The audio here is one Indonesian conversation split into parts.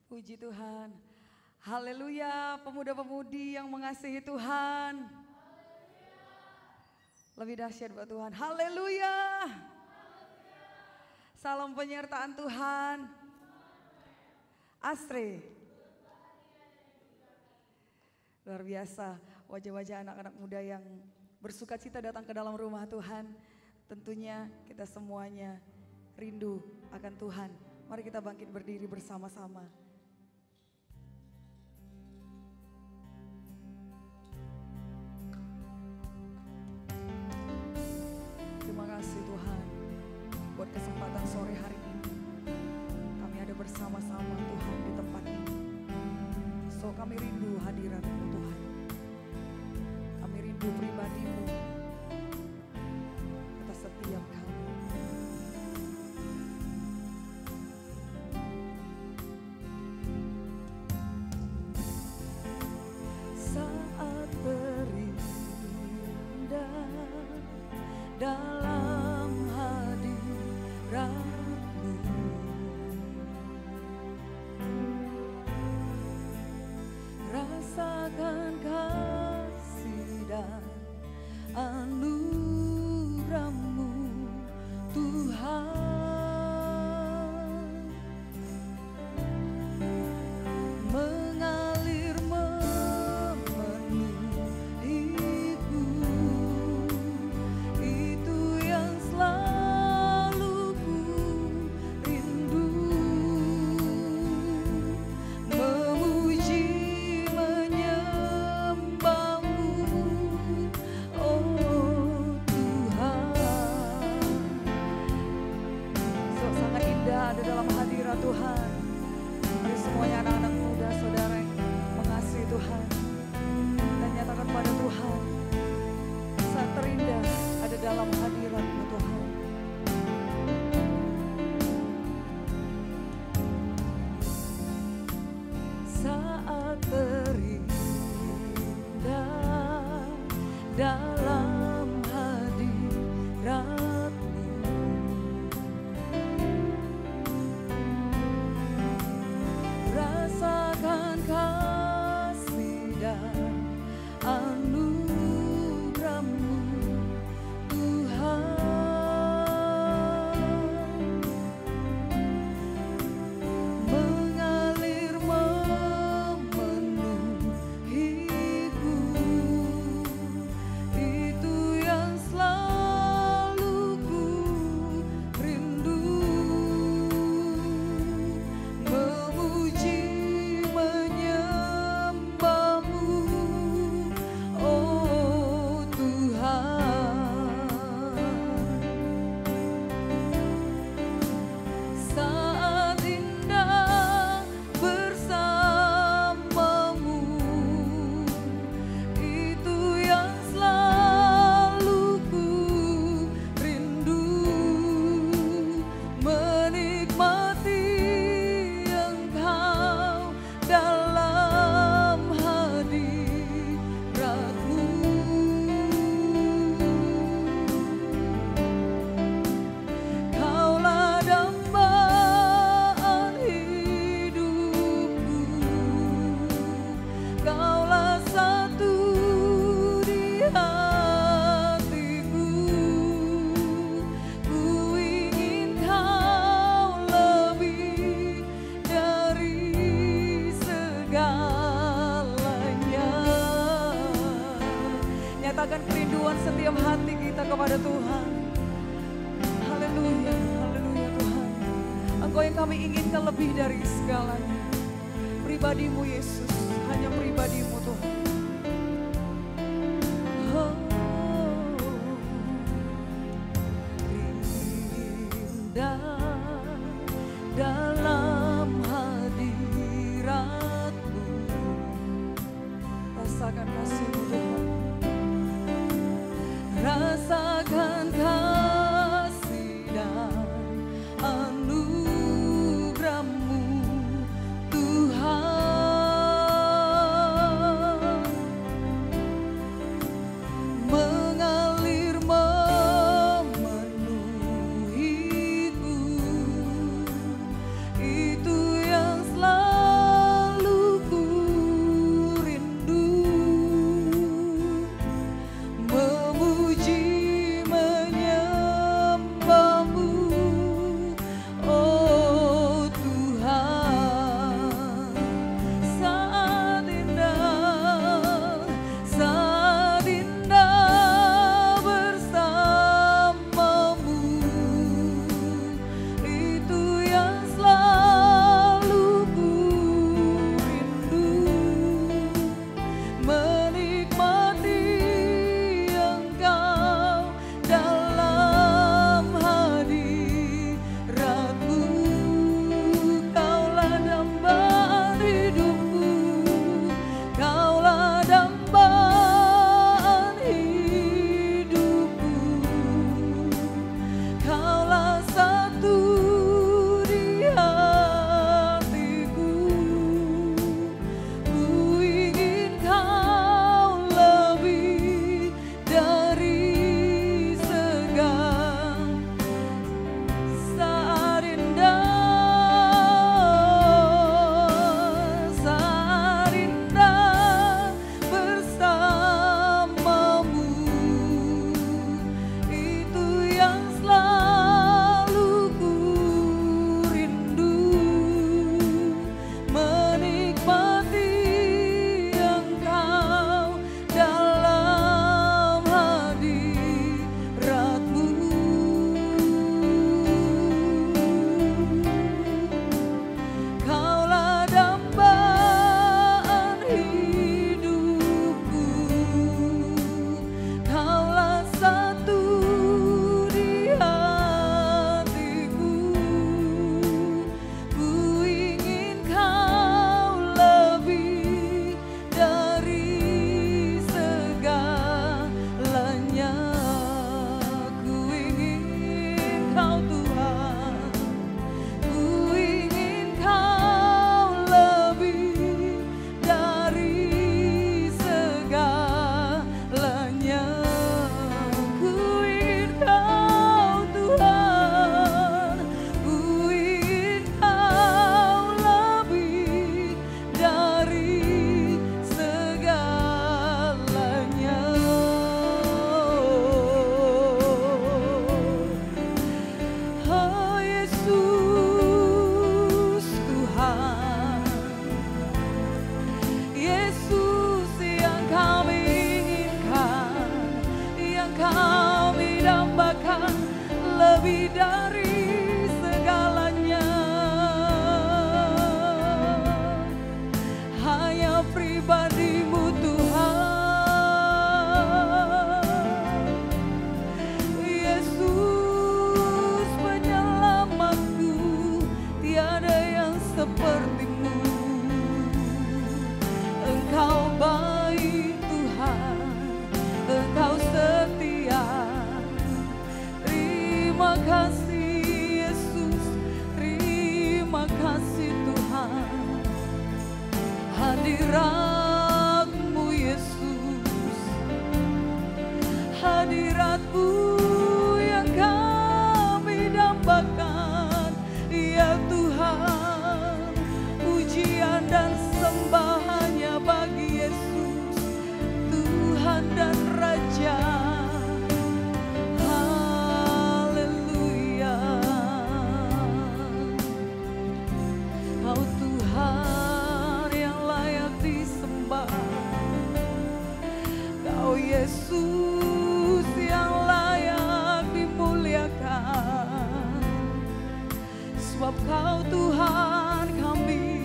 Puji Tuhan. Haleluya, pemuda-pemudi yang mengasihi Tuhan. Lebih dahsyat buat Tuhan. Haleluya. Salam penyertaan Tuhan. Asri. Luar biasa wajah-wajah anak-anak muda yang bersuka cita datang ke dalam rumah Tuhan. Tentunya kita semuanya rindu akan Tuhan. Mari kita bangkit berdiri bersama-sama. Terima kasih Tuhan buat kesempatan sore hari ini. Kami ada bersama-sama Tuhan di tempat ini. So kami rindu hadirat-Mu Tuhan. Kami rindu pribadi-Mu atas setiap kami. Saat terindah dalam hadirat-Mu, rasakan kasih dan anugerah-Mu Tuhan. Mengalir memenuhiku, itu yang selalu ku rindu. Memuji menyembah-Mu, oh Tuhan. So sangat indah ada dalam hadirat Tuhan. Mari semuanya anak-anak muda, saudara yang mengasihi Tuhan, dan nyatakan pada Tuhan, saat terindah ada dalam hadirat-Mu Tuhan. Saat terindah dalam hadirat-Mu, rasakan kasih dan anugerah-Mu Tuhan. Mengalir memenuhiku, itu yang selalu ku rindu. Memuji menyembah-Mu, oh Tuhan. Saat indah bersama-Mu, itu yang selalu ku rindu. Menikmati Engkau dalam hadirat-Mu. Kaulah dambaan hidupku, Kaulah satu di hatiku. Ku ingin Kau lebih dari segalanya. Nyatakan kerinduan setiap hati kita kepada Tuhan. Haleluya, haleluya Tuhan. Engkau yang kami inginkan lebih dari segalanya. Pribadi-Mu Yesus, hanya pribadi-Mu Tuhan. Oh, indah dalam hadirat-Mu, rasakan kasih-Mu Tuhan. Rasakan kasih dan anugerah-Mu Tuhan. sepertimu. Engkau baik Tuhan, Engkau setia. Terima kasih Yesus, terima kasih Tuhan. Hadirat-Mu Yesus, hadirat-Mu yang kami dambakan. Ya Tuhan, pujian dan sembah hanya bagi Yesus, Tuhan dan Raja. Haleluya. Kau Tuhan yang layak disembah, Kau Yesus yang layak dimuliakan. Sebab Kau Tuhan kami,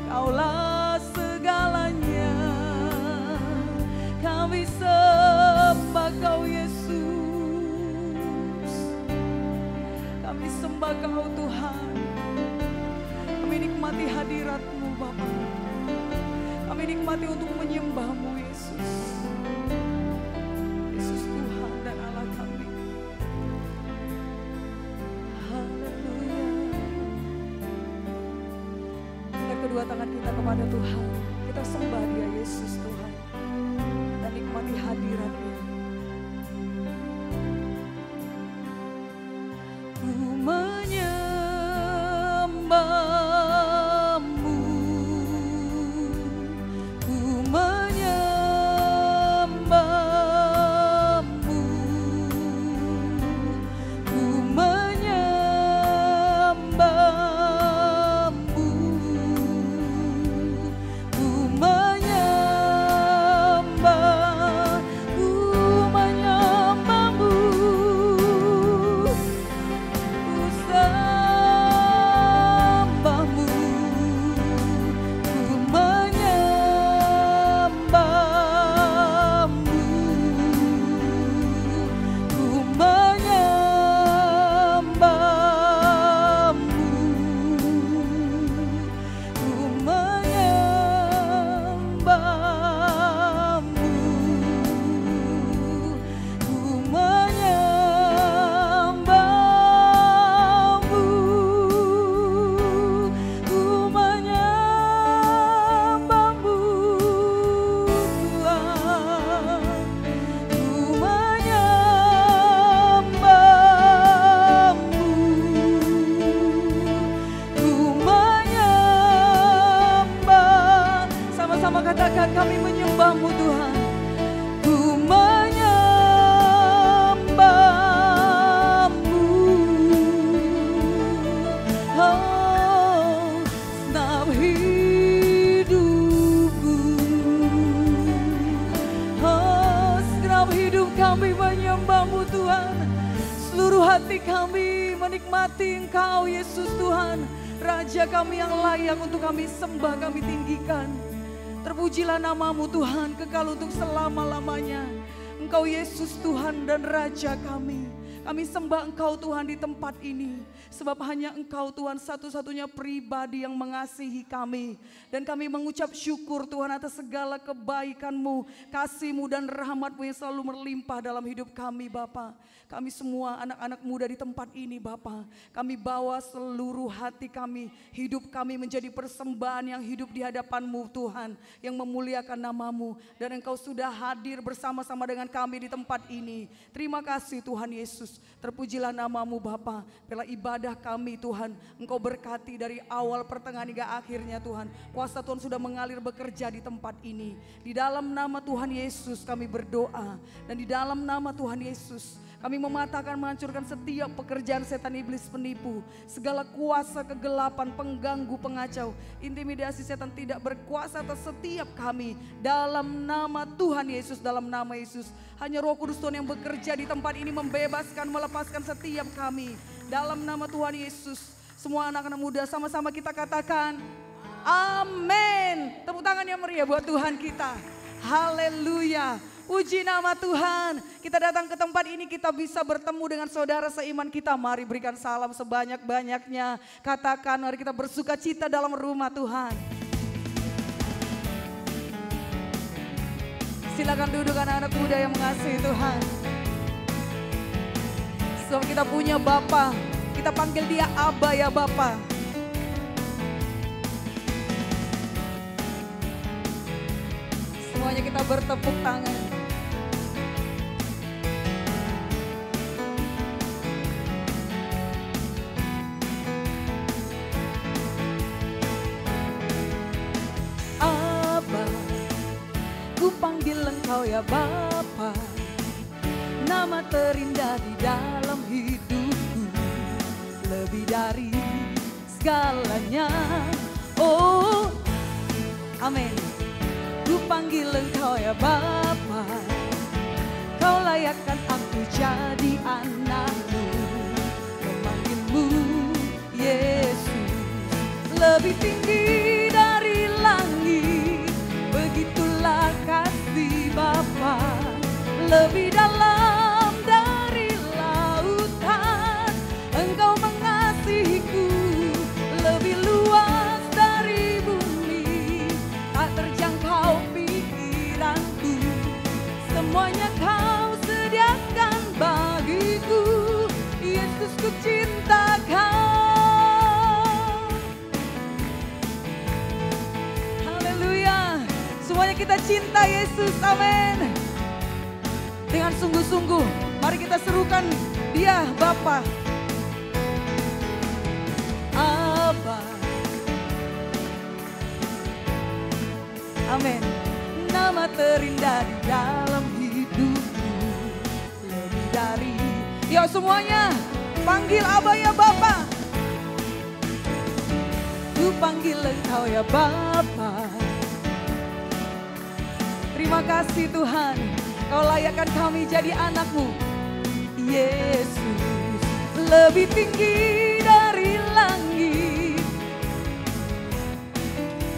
Kaulah segalanya. Kami sembah Kau Yesus, kami sembah Kau Tuhan. Kami nikmati hadirat-Mu Bapa, kami nikmati untuk menyembah-Mu Yesus. Yesus Tuhan dan Allah kami. Haleluya. Angkat kedua tangan kita kepada Tuhan, kita sembah Dia Yesus Tuhan. Kita nikmati hadirat-Nya. Ku menyembah-Mu, ku menyembah-Mu, ku menyembah-Mu, ku menyembah, ku menyembah-Mu, ku sembah-Mu, ku menyembah-Mu, ku menyembah-Mu, ku menyembah-Mu, ku menyembah-Mu, ku menyembah-Mu Tuhan, ku menyembah-Mu, ku menyembah. Sama-sama katakan, kami menyembah-Mu Tuhan. Ku menyembah-Mu. Oh, senam hidupku. Oh, senam hidup kami menyembah-Mu Tuhan. Seluruh hati kami menikmati Engkau Yesus Tuhan. Raja kami yang layak untuk kami sembah, kami tinggikan. Terpujilah nama-Mu Tuhan, kekal untuk selama-lamanya. Engkau Yesus Tuhan dan Raja kami. Kami sembah Engkau Tuhan di tempat ini. Sebab hanya Engkau Tuhan satu-satunya pribadi yang mengasihi kami. Dan kami mengucap syukur Tuhan atas segala kebaikan-Mu, kasih-Mu dan rahmat-Mu yang selalu berlimpah dalam hidup kami Bapa. Kami semua anak-anak muda di tempat ini Bapa. Kami bawa seluruh hati kami, hidup kami menjadi persembahan yang hidup di hadapan-Mu Tuhan. Yang memuliakan nama-Mu. Dan Engkau sudah hadir bersama-sama dengan kami di tempat ini. Terima kasih Tuhan Yesus. Terpujilah nama-Mu Bapa. Bila ibadah kami Tuhan, Engkau berkati dari awal pertengahan hingga akhirnya Tuhan. Kuasa Tuhan sudah mengalir bekerja di tempat ini. Di dalam nama Tuhan Yesus kami berdoa. Dan di dalam nama Tuhan Yesus kami mematahkan, menghancurkan setiap pekerjaan setan iblis penipu. Segala kuasa kegelapan, pengganggu, pengacau, intimidasi setan tidak berkuasa atas setiap kami. Dalam nama Tuhan Yesus, dalam nama Yesus. Hanya Roh Kudus Tuhan yang bekerja di tempat ini membebaskan, melepaskan setiap kami. Dalam nama Tuhan Yesus. Semua anak-anak muda sama-sama kita katakan amin. Tepuk tangan yang meriah buat Tuhan kita. Haleluya. Puji nama Tuhan. Kita datang ke tempat ini, kita bisa bertemu dengan saudara seiman kita. Mari berikan salam sebanyak-banyaknya. Katakan, mari kita bersuka cita dalam rumah Tuhan. Silakan duduk anak-anak muda yang mengasihi Tuhan. Sebab kita punya Bapa, kita panggil dia Abba ya Bapa. Semuanya kita bertepuk tangan. Abba, ku panggil Engkau ya Bapa, nama terindah di dalam hidupku, lebih dari segalanya. Oh, amin. Ku panggil Engkau ya Bapa, Kau layakkan aku jadi anakmu. Memanggilmu Yesus, lebih tinggi dari langit, begitulah kasih Bapa. Lebih dalam dari lautan, Engkau mengasihiku. Lebih luas dari bumi, tak terjangkau pikiranku. Semuanya Kau sediakan bagiku. Yesus, ku cinta Kau. Haleluya. Semuanya kita cinta Yesus, amin. Dengan sungguh-sungguh, mari kita serukan dia Bapa. Abba. Amin. Nama terindah di dalam hidupku, lebih dari. Yuk semuanya, panggil Abba ya Bapa. Ku panggil Engkau ya Bapa. Terima kasih Tuhan, Kau layakkan kami jadi anak-Mu. Yesus, lebih tinggi dari langit.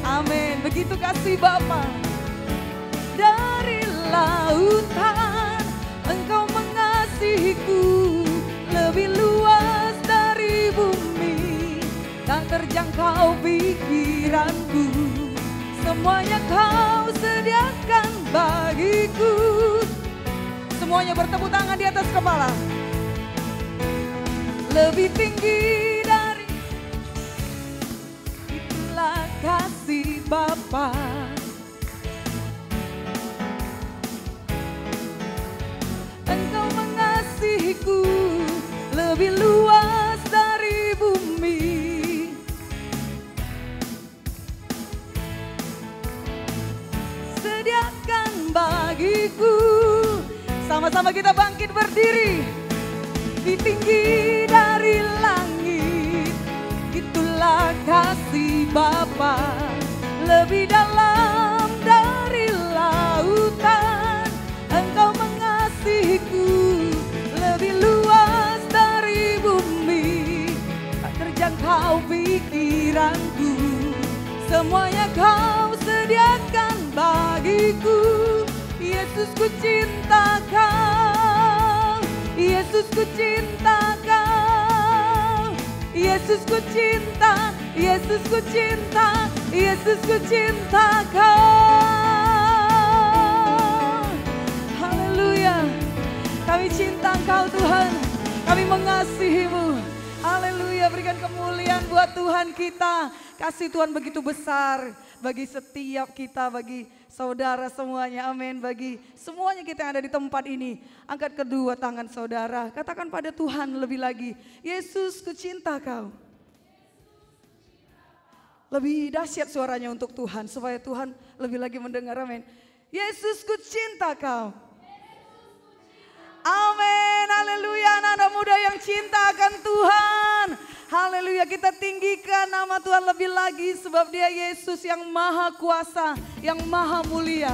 Amin. Begitu kasih Bapa. Dari lautan Engkau mengasihiku. Lebih luas dari bumi, tak terjangkau pikiranku. Semuanya Kau sediakan bagiku. Semuanya bertepuk tangan di atas kepala. Lebih tinggi dari, itulah kasih Bapa. Engkau mengasihiku, lebih luas dari bumi. Sediakan bagiku. Sama-sama kita bangkit berdiri. Lebih tinggi dari langit, itulah kasih Bapa. Lebih dalam dari lautan, Engkau mengasihiku. Lebih luas dari bumi, tak terjangkau pikiranku. Semuanya Kau sediakan bagiku. Yesus, ku cinta Kau. Yesus, ku cinta Kau. Yesus, ku cinta. Yesus, ku cinta. Yesus, ku cinta Kau. Haleluya. Kami cinta Engkau Tuhan. Kami mengasihi-Mu. Haleluya. Berikan kemuliaan buat Tuhan kita. Kasih Tuhan begitu besar bagi setiap kita, bagi saudara semuanya, amin. Bagi semuanya kita yang ada di tempat ini, angkat kedua tangan saudara, katakan pada Tuhan lebih lagi, Yesus, ku cinta Kau. Lebih dahsyat suaranya untuk Tuhan, supaya Tuhan lebih lagi mendengar, amin. Yesus, ku cinta Kau. Amin, haleluya. Anak-anak muda yang cinta akan Tuhan, haleluya. Kita tinggikan nama Tuhan lebih lagi, sebab Dia Yesus yang maha kuasa, yang maha mulia.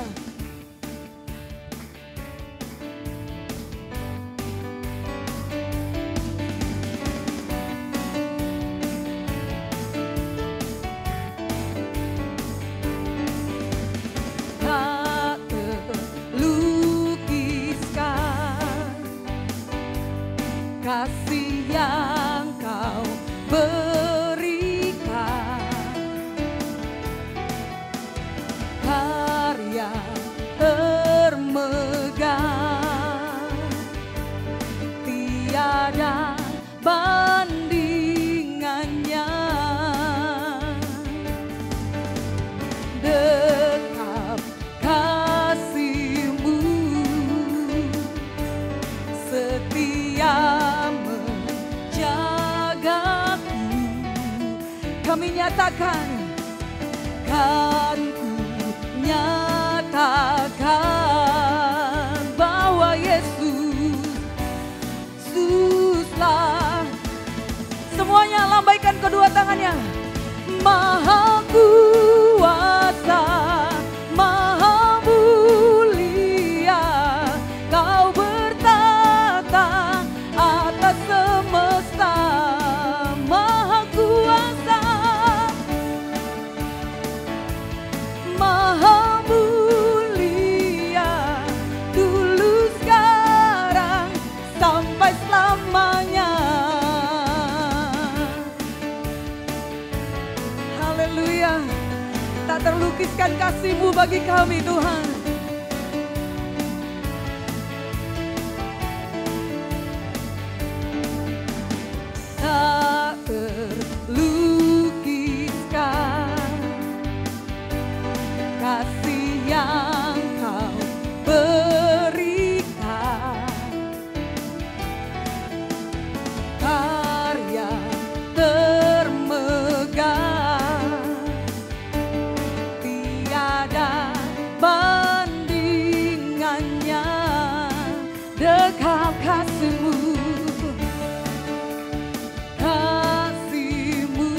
Tak terluka Tuhan. Kan ku nyatakan bahwa Yesuslah. Semuanya lambaikan kedua tangannya. Maha kuasa, maha mulia, Kau bertata atas semesta. Maha kuasa, maha mulia, dulu sekarang sampai selamanya. Haleluya. Tak terlukiskan kasih-Mu bagi kami Tuhan. Tak terlukiskan kasih yang Kau berikan, karya termegah, tiada bandingannya. Dekat kasih-Mu, kasih-Mu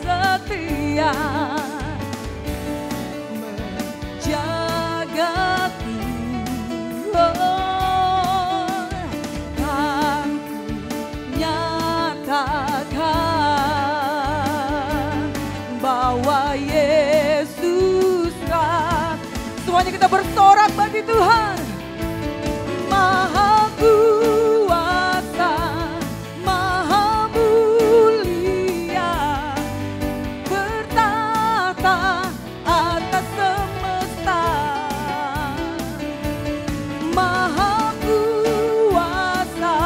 setia menjagaku. Oh, kan ku nyatakan bahwa Yesuslah. Semuanya kita bersorak bagi Tuhan. Maha kuasa, maha mulia, bertata atas semesta. Maha kuasa,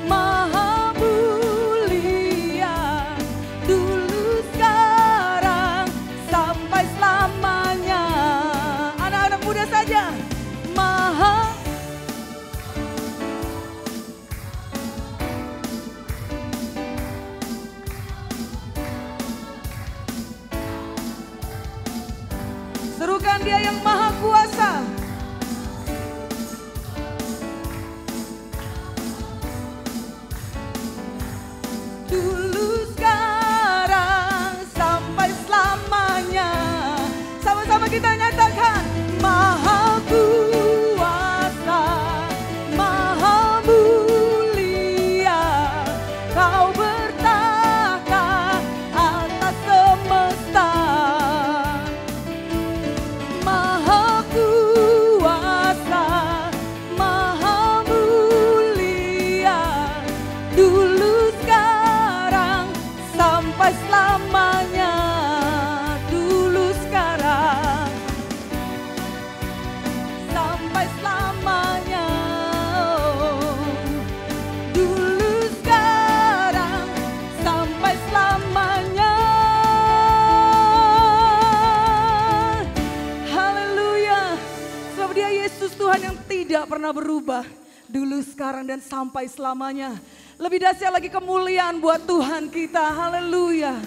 maha mulia, dulu sekarang sampai selamanya. Anak-anak muda saja. Maha serukan Dia yang maha kuasa. Dulu sekarang sampai selamanya. Sama-sama kita nyatakan. Maha kuasa, maha mulia, Kau bertata atas semesta. Maha kuasa, maha mulia, dulu sekarang sampai selamanya. Dulu sekarang sampai selamanya. Dulu sekarang sampai selamanya. Haleluya. Sebab Dia Yesus Tuhan yang tidak pernah berubah. Dulu, sekarang, dan sampai selamanya. Lebih dahsyat lagi kemuliaan buat Tuhan kita. Haleluya.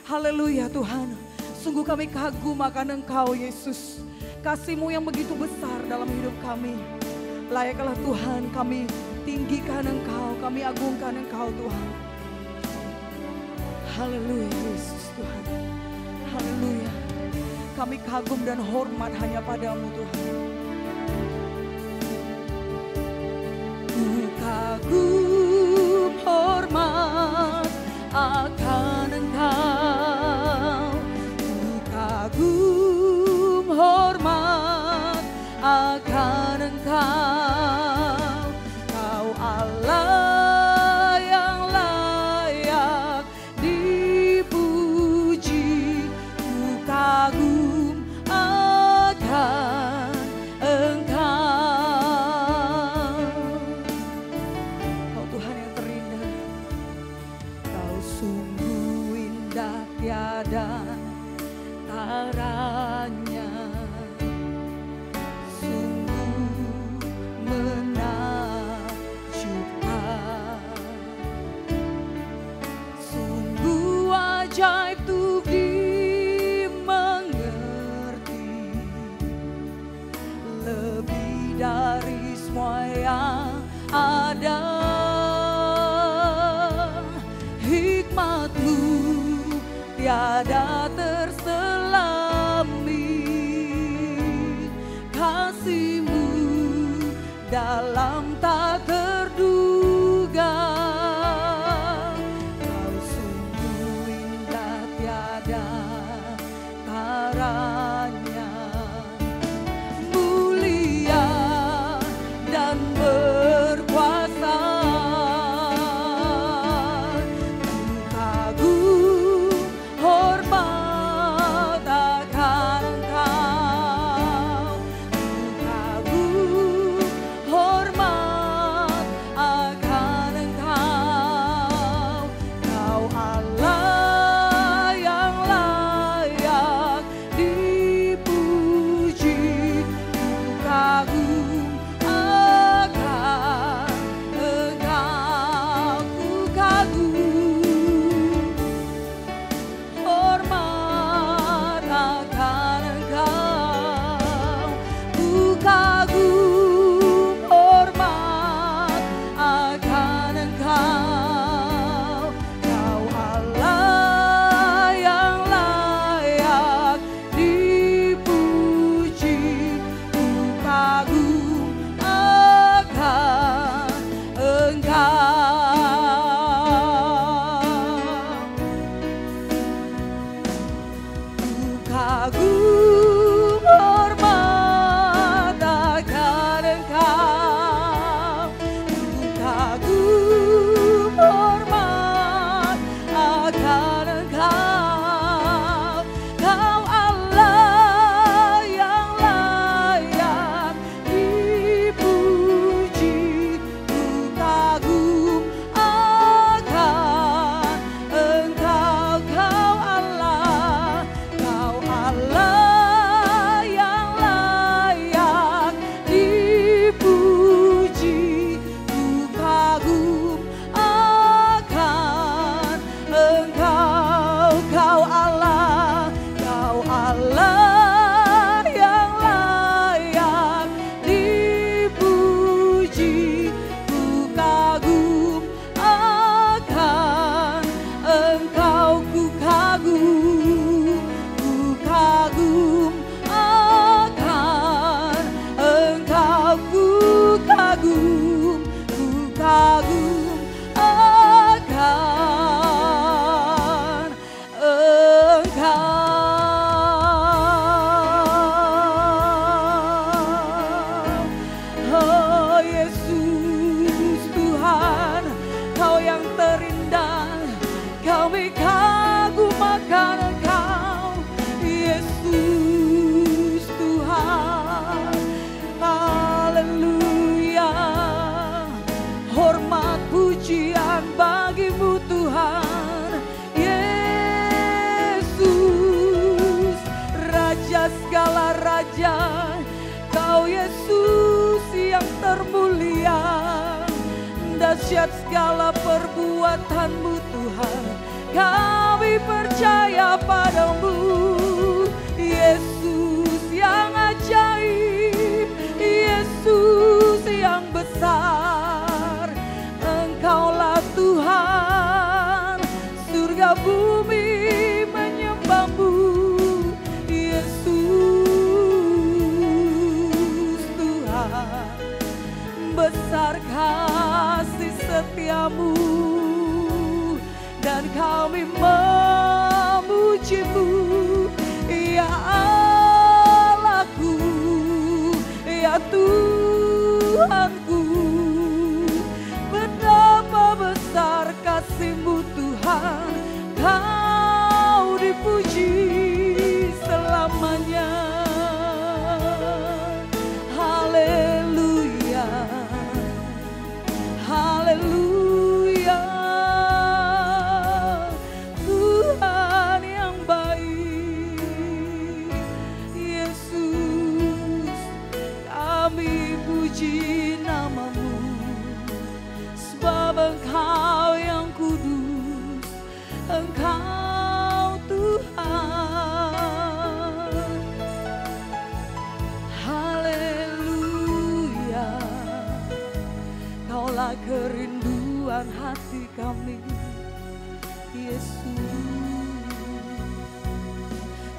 Haleluya Tuhan. Sungguh kami kagum akan Engkau Yesus. Kasih-Mu yang begitu besar dalam hidup kami. Layaklah Tuhan kami tinggikan Engkau. Kami agungkan Engkau Tuhan. Haleluya Yesus Tuhan. Haleluya. Kami kagum dan hormat hanya padamu Tuhan. Ku kagum hormat akan Engkau. Ku kagum hormat akan Engkau. Kau Allah yang layak dipuji. Ku kagum akan Engkau. Kau Tuhan yang terindah. Kau sungguh indah tiada taranya. Sungguh menakjubkan. Sungguh ajaib tuh tak terselami, kasih-Mu dalam tak terduga. Kau sungguh indah tiada taranya, mulia dan berkuasa. Ku kagum hormat akan Engkau, ku kagum hormat akan Engkau. Kau Allah yang layak dipuji, ku kagum akan Engkau, ku kagum hormat akan Engkau, ku kagum hormat akan Engkau. Kau Allah yang layak dipuji, ku kagum akan Engkau. Ku kagum hormat akan Engkau, ku kagum hormat akan Engkau. Kau Allah yang layak dipuji, ku kagum akan Engkau. Kau Allah yang layak dipuji, ku kagum akan Engkau. Kau Allah yang layak dipuji, ku kagum akan Engkau. Ku kagum akan Engkau, ku kagum akan Engkau. Oh Yesus Tuhan, Kau yang terindah, kami kagum akan Engkau. Yesus Tuhan, haleluya. Hormat pujian bagi-Mu Tuhan. Yesus, Raja segala raja, Kau Yesus yang termulia. Dahsyat segala perbuatan-Mu Tuhan, kami percaya padamu. Yesus yang ajaib, Yesus yang besar, Engkaulah Tuhan, surga bumi menyembah-Mu. Yesus Tuhan, besar kasih setia-Mu, dan kami memuji-Mu.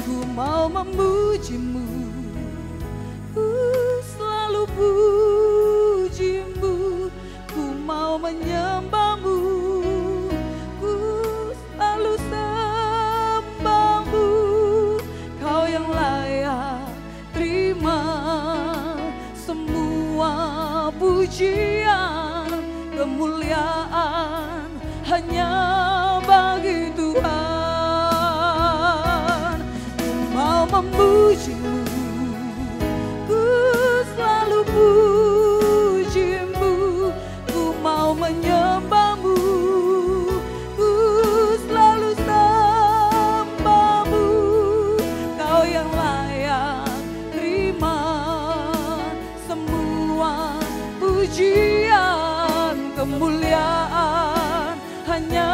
ku mau memujimu, ku selalu pujimu, ku mau menyembahmu, ku selalu sembahmu. Kau yang layak terima semua pujian, kemuliaan hanya bagi Tuhan. Ku mau memujimu, ku selalu pujimu, ku mau menyembahmu, ku selalu sembahmu. Kau yang layak terima semua pujian, kemuliaan hanya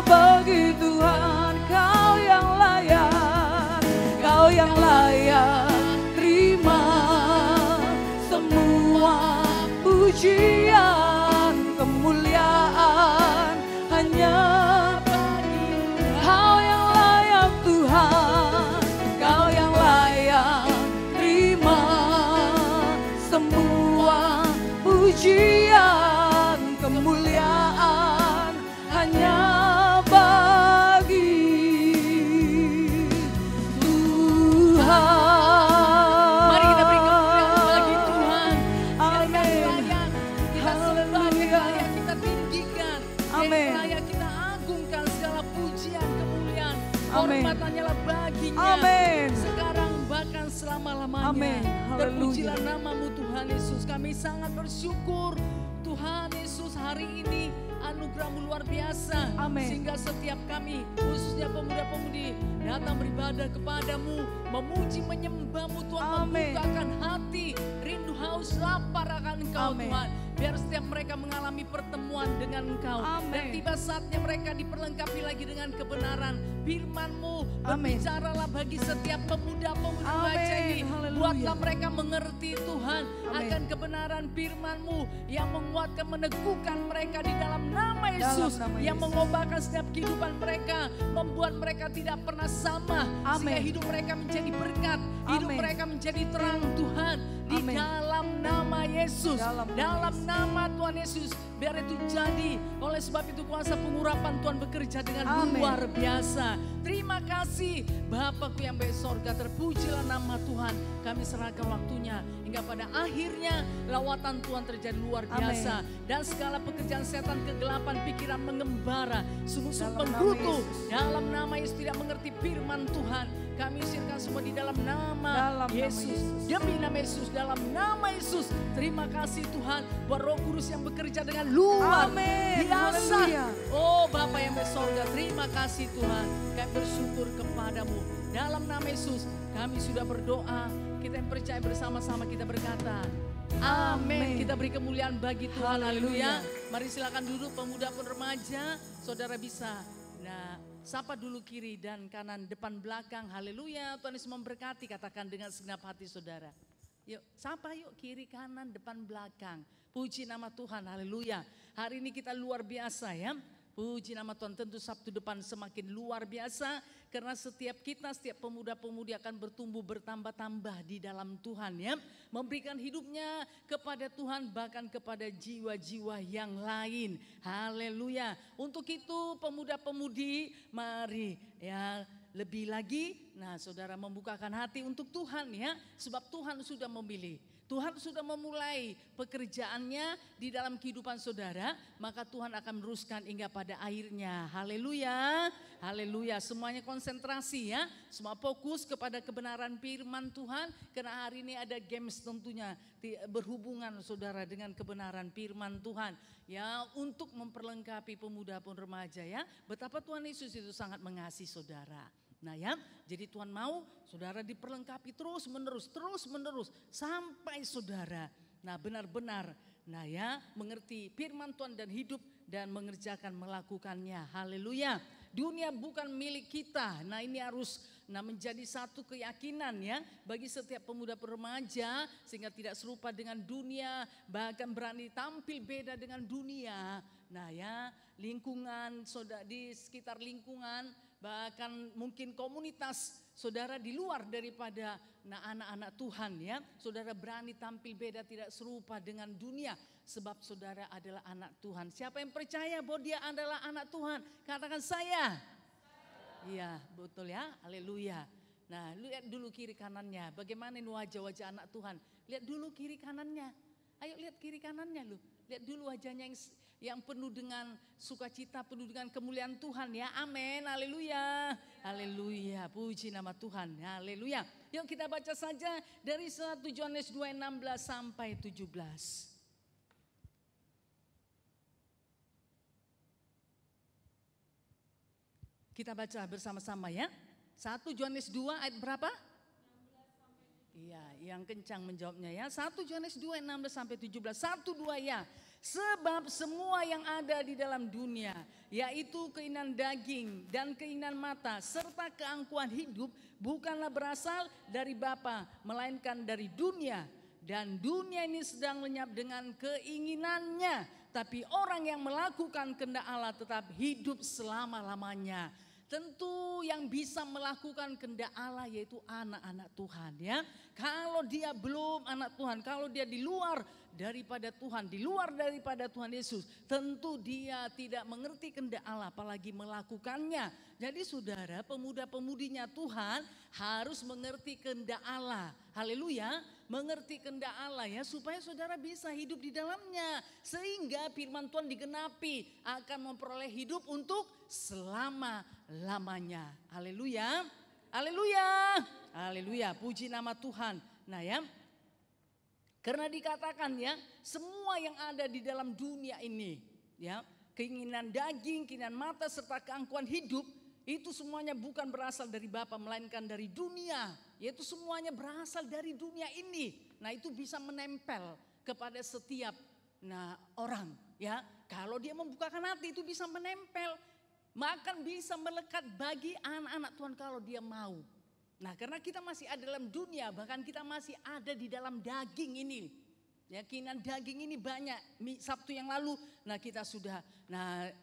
bagi Tuhan. Kau yang layak, kau yang layak terima semua pujian, kemuliaan hanya bagi Kau yang layak Tuhan. Kau yang layak terima semua pujian, kemuliaan hanya bagi Tuhan. Mari kita beri kemuliaan bagi Tuhan. Dia Amin. layak kita sembah, dia layak kita tinggikan, dia Amin. layak kita agungkan. Segala pujian, kemuliaan, Amin. hormat hanyalah baginya. Amin. Sekarang bahkan selama-lamanya. Amin. Terpujilah Haleluya. namamu Tuhan Yesus. Kami sangat bersyukur Tuhan Yesus, hari ini anugerah-Mu luar biasa. Amin. Sehingga setiap kami, khususnya pemuda-pemudi, datang beribadah kepadamu, memuji menyembah-Mu Tuhan, Amin. membukakan hati, rindu haus lapar akan Engkau Amin. Tuhan. Biar setiap mereka mengalami pertemuan dengan Engkau. Amin. Dan tiba saatnya mereka diperlengkapi lagi dengan kebenaran firman-Mu. Amin. Berbicaralah bagi setiap pemuda-pemudi Amin. baca ini. Haleluya. Buatlah mereka mengerti Tuhan Amin. akan kebenaran firman-Mu yang menguatkan, meneguhkan mereka di dalam nama Yesus. nama Yang Yesus. mengubahkan setiap kehidupan mereka. Membuat mereka tidak pernah sama. Sehingga Amin. hidup mereka menjadi berkat. Hidup Amin. mereka menjadi terang Tuhan. Di Amin. dalam nama Yesus. Dalam nama Dalam Yesus. nama Tuhan Yesus. Biar itu jadi. Oleh sebab itu kuasa pengurapan Tuhan bekerja dengan Amin. luar biasa. Terima kasih Bapakku yang baik sorga, terpujilah nama Tuhan. Kami serahkan waktunya hingga pada akhirnya lawatan Tuhan terjadi luar biasa. Dan segala pekerjaan setan, kegelapan pikiran mengembara, sungguh-sungguh Dalam nama mengkutu Yesus. dalam nama Yesus, tidak mengerti firman Tuhan. Kami usirkan semua di dalam nama Dalam nama Yesus. Yesus. Demi nama Yesus, dalam nama Yesus. Terima kasih Tuhan buat Roh Kudus yang bekerja dengan luar Amin. biasa. Haleluya. Oh Bapa yang bersorga, terima kasih Tuhan. Kami bersyukur kepadamu. Dalam nama Yesus kami sudah berdoa. Kita yang percaya bersama-sama kita berkata, amin. Amin. Kita beri kemuliaan bagi Tuhan. Haleluya. Haleluya. Mari silakan duduk pemuda pun remaja. Saudara bisa. Nah, sapa dulu kiri dan kanan, depan belakang. Haleluya. Tuhan Yesus memberkati, katakan dengan segenap hati saudara. Yuk, sapa yuk kiri kanan depan belakang. Puji nama Tuhan. Haleluya. Hari ini kita luar biasa ya. Puji nama Tuhan, tentu Sabtu depan semakin luar biasa. Karena setiap kita, setiap pemuda-pemudi akan bertumbuh bertambah-tambah di dalam Tuhan ya. Memberikan hidupnya kepada Tuhan, bahkan kepada jiwa-jiwa yang lain. Haleluya. Untuk itu pemuda-pemudi mari ya lebih lagi. Nah saudara membukakan hati untuk Tuhan ya. Sebab Tuhan sudah memilih. Tuhan sudah memulai pekerjaannya di dalam kehidupan saudara, maka Tuhan akan meneruskan hingga pada akhirnya. Haleluya, haleluya. Semuanya konsentrasi ya, semua fokus kepada kebenaran firman Tuhan. Karena hari ini ada games tentunya berhubungan saudara dengan kebenaran firman Tuhan. Ya untuk memperlengkapi pemuda pun remaja ya, betapa Tuhan Yesus itu sangat mengasihi saudara. Nah ya, jadi Tuhan mau saudara diperlengkapi terus menerus sampai saudara. Nah benar-benar, nah ya mengerti firman Tuhan dan hidup dan mengerjakan melakukannya. Haleluya. Dunia bukan milik kita. Nah ini harus menjadi satu keyakinan ya bagi setiap pemuda remaja sehingga tidak serupa dengan dunia, bahkan berani tampil beda dengan dunia. Nah ya lingkungan, saudara di sekitar lingkungan, bahkan mungkin komunitas saudara di luar daripada anak-anak Tuhan ya, saudara berani tampil beda, tidak serupa dengan dunia, sebab saudara adalah anak Tuhan. Siapa yang percaya bahwa dia adalah anak Tuhan, katakan saya. Iya, betul ya, haleluya. Nah, lihat dulu kiri kanannya, bagaimana ini wajah-wajah anak Tuhan. Lihat dulu kiri kanannya, ayo lihat kiri kanannya lu. Lihat dulu wajahnya yang penuh dengan sukacita, penuh dengan kemuliaan Tuhan ya. Amin, haleluya. Haleluya, puji nama Tuhan, haleluya. Yuk kita baca saja dari 1 Yohanes 2:16 sampai 17. Kita baca bersama-sama ya. 1 Yohanes 2 ayat berapa? Iya, yang kencang menjawabnya ya. 1 Yohanes 2, 16 sampai 17. 1, 2 ya. Sebab semua yang ada di dalam dunia, yaitu keinginan daging dan keinginan mata, serta keangkuhan hidup, bukanlah berasal dari Bapa, melainkan dari dunia. Dan dunia ini sedang lenyap dengan keinginannya. Tapi orang yang melakukan kehendak Allah tetap hidup selama-lamanya. Tentu yang bisa melakukan kehendak Allah yaitu anak-anak Tuhan ya. Kalau dia belum anak Tuhan, kalau dia di luar daripada Tuhan, di luar daripada Tuhan Yesus, tentu dia tidak mengerti kehendak Allah apalagi melakukannya. Jadi saudara, pemuda-pemudinya Tuhan harus mengerti kehendak Allah. Haleluya, mengerti kehendak Allah ya, supaya saudara bisa hidup di dalamnya. Sehingga firman Tuhan digenapi, akan memperoleh hidup untuk selama-lamanya. Haleluya, haleluya, haleluya, puji nama Tuhan. Nah ya, karena dikatakan ya, semua yang ada di dalam dunia ini ya, keinginan daging, keinginan mata serta keangkuhan hidup, itu semuanya bukan berasal dari Bapa melainkan dari dunia. Yaitu semuanya berasal dari dunia ini. Nah itu bisa menempel kepada setiap orang ya. Kalau dia membukakan hati itu bisa menempel. Bahkan bisa melekat bagi anak-anak Tuhan kalau dia mau. Nah karena kita masih ada dalam dunia, bahkan kita masih ada di dalam daging ini. Ya, keinginan daging ini banyak. Sabtu yang lalu, kita sudah,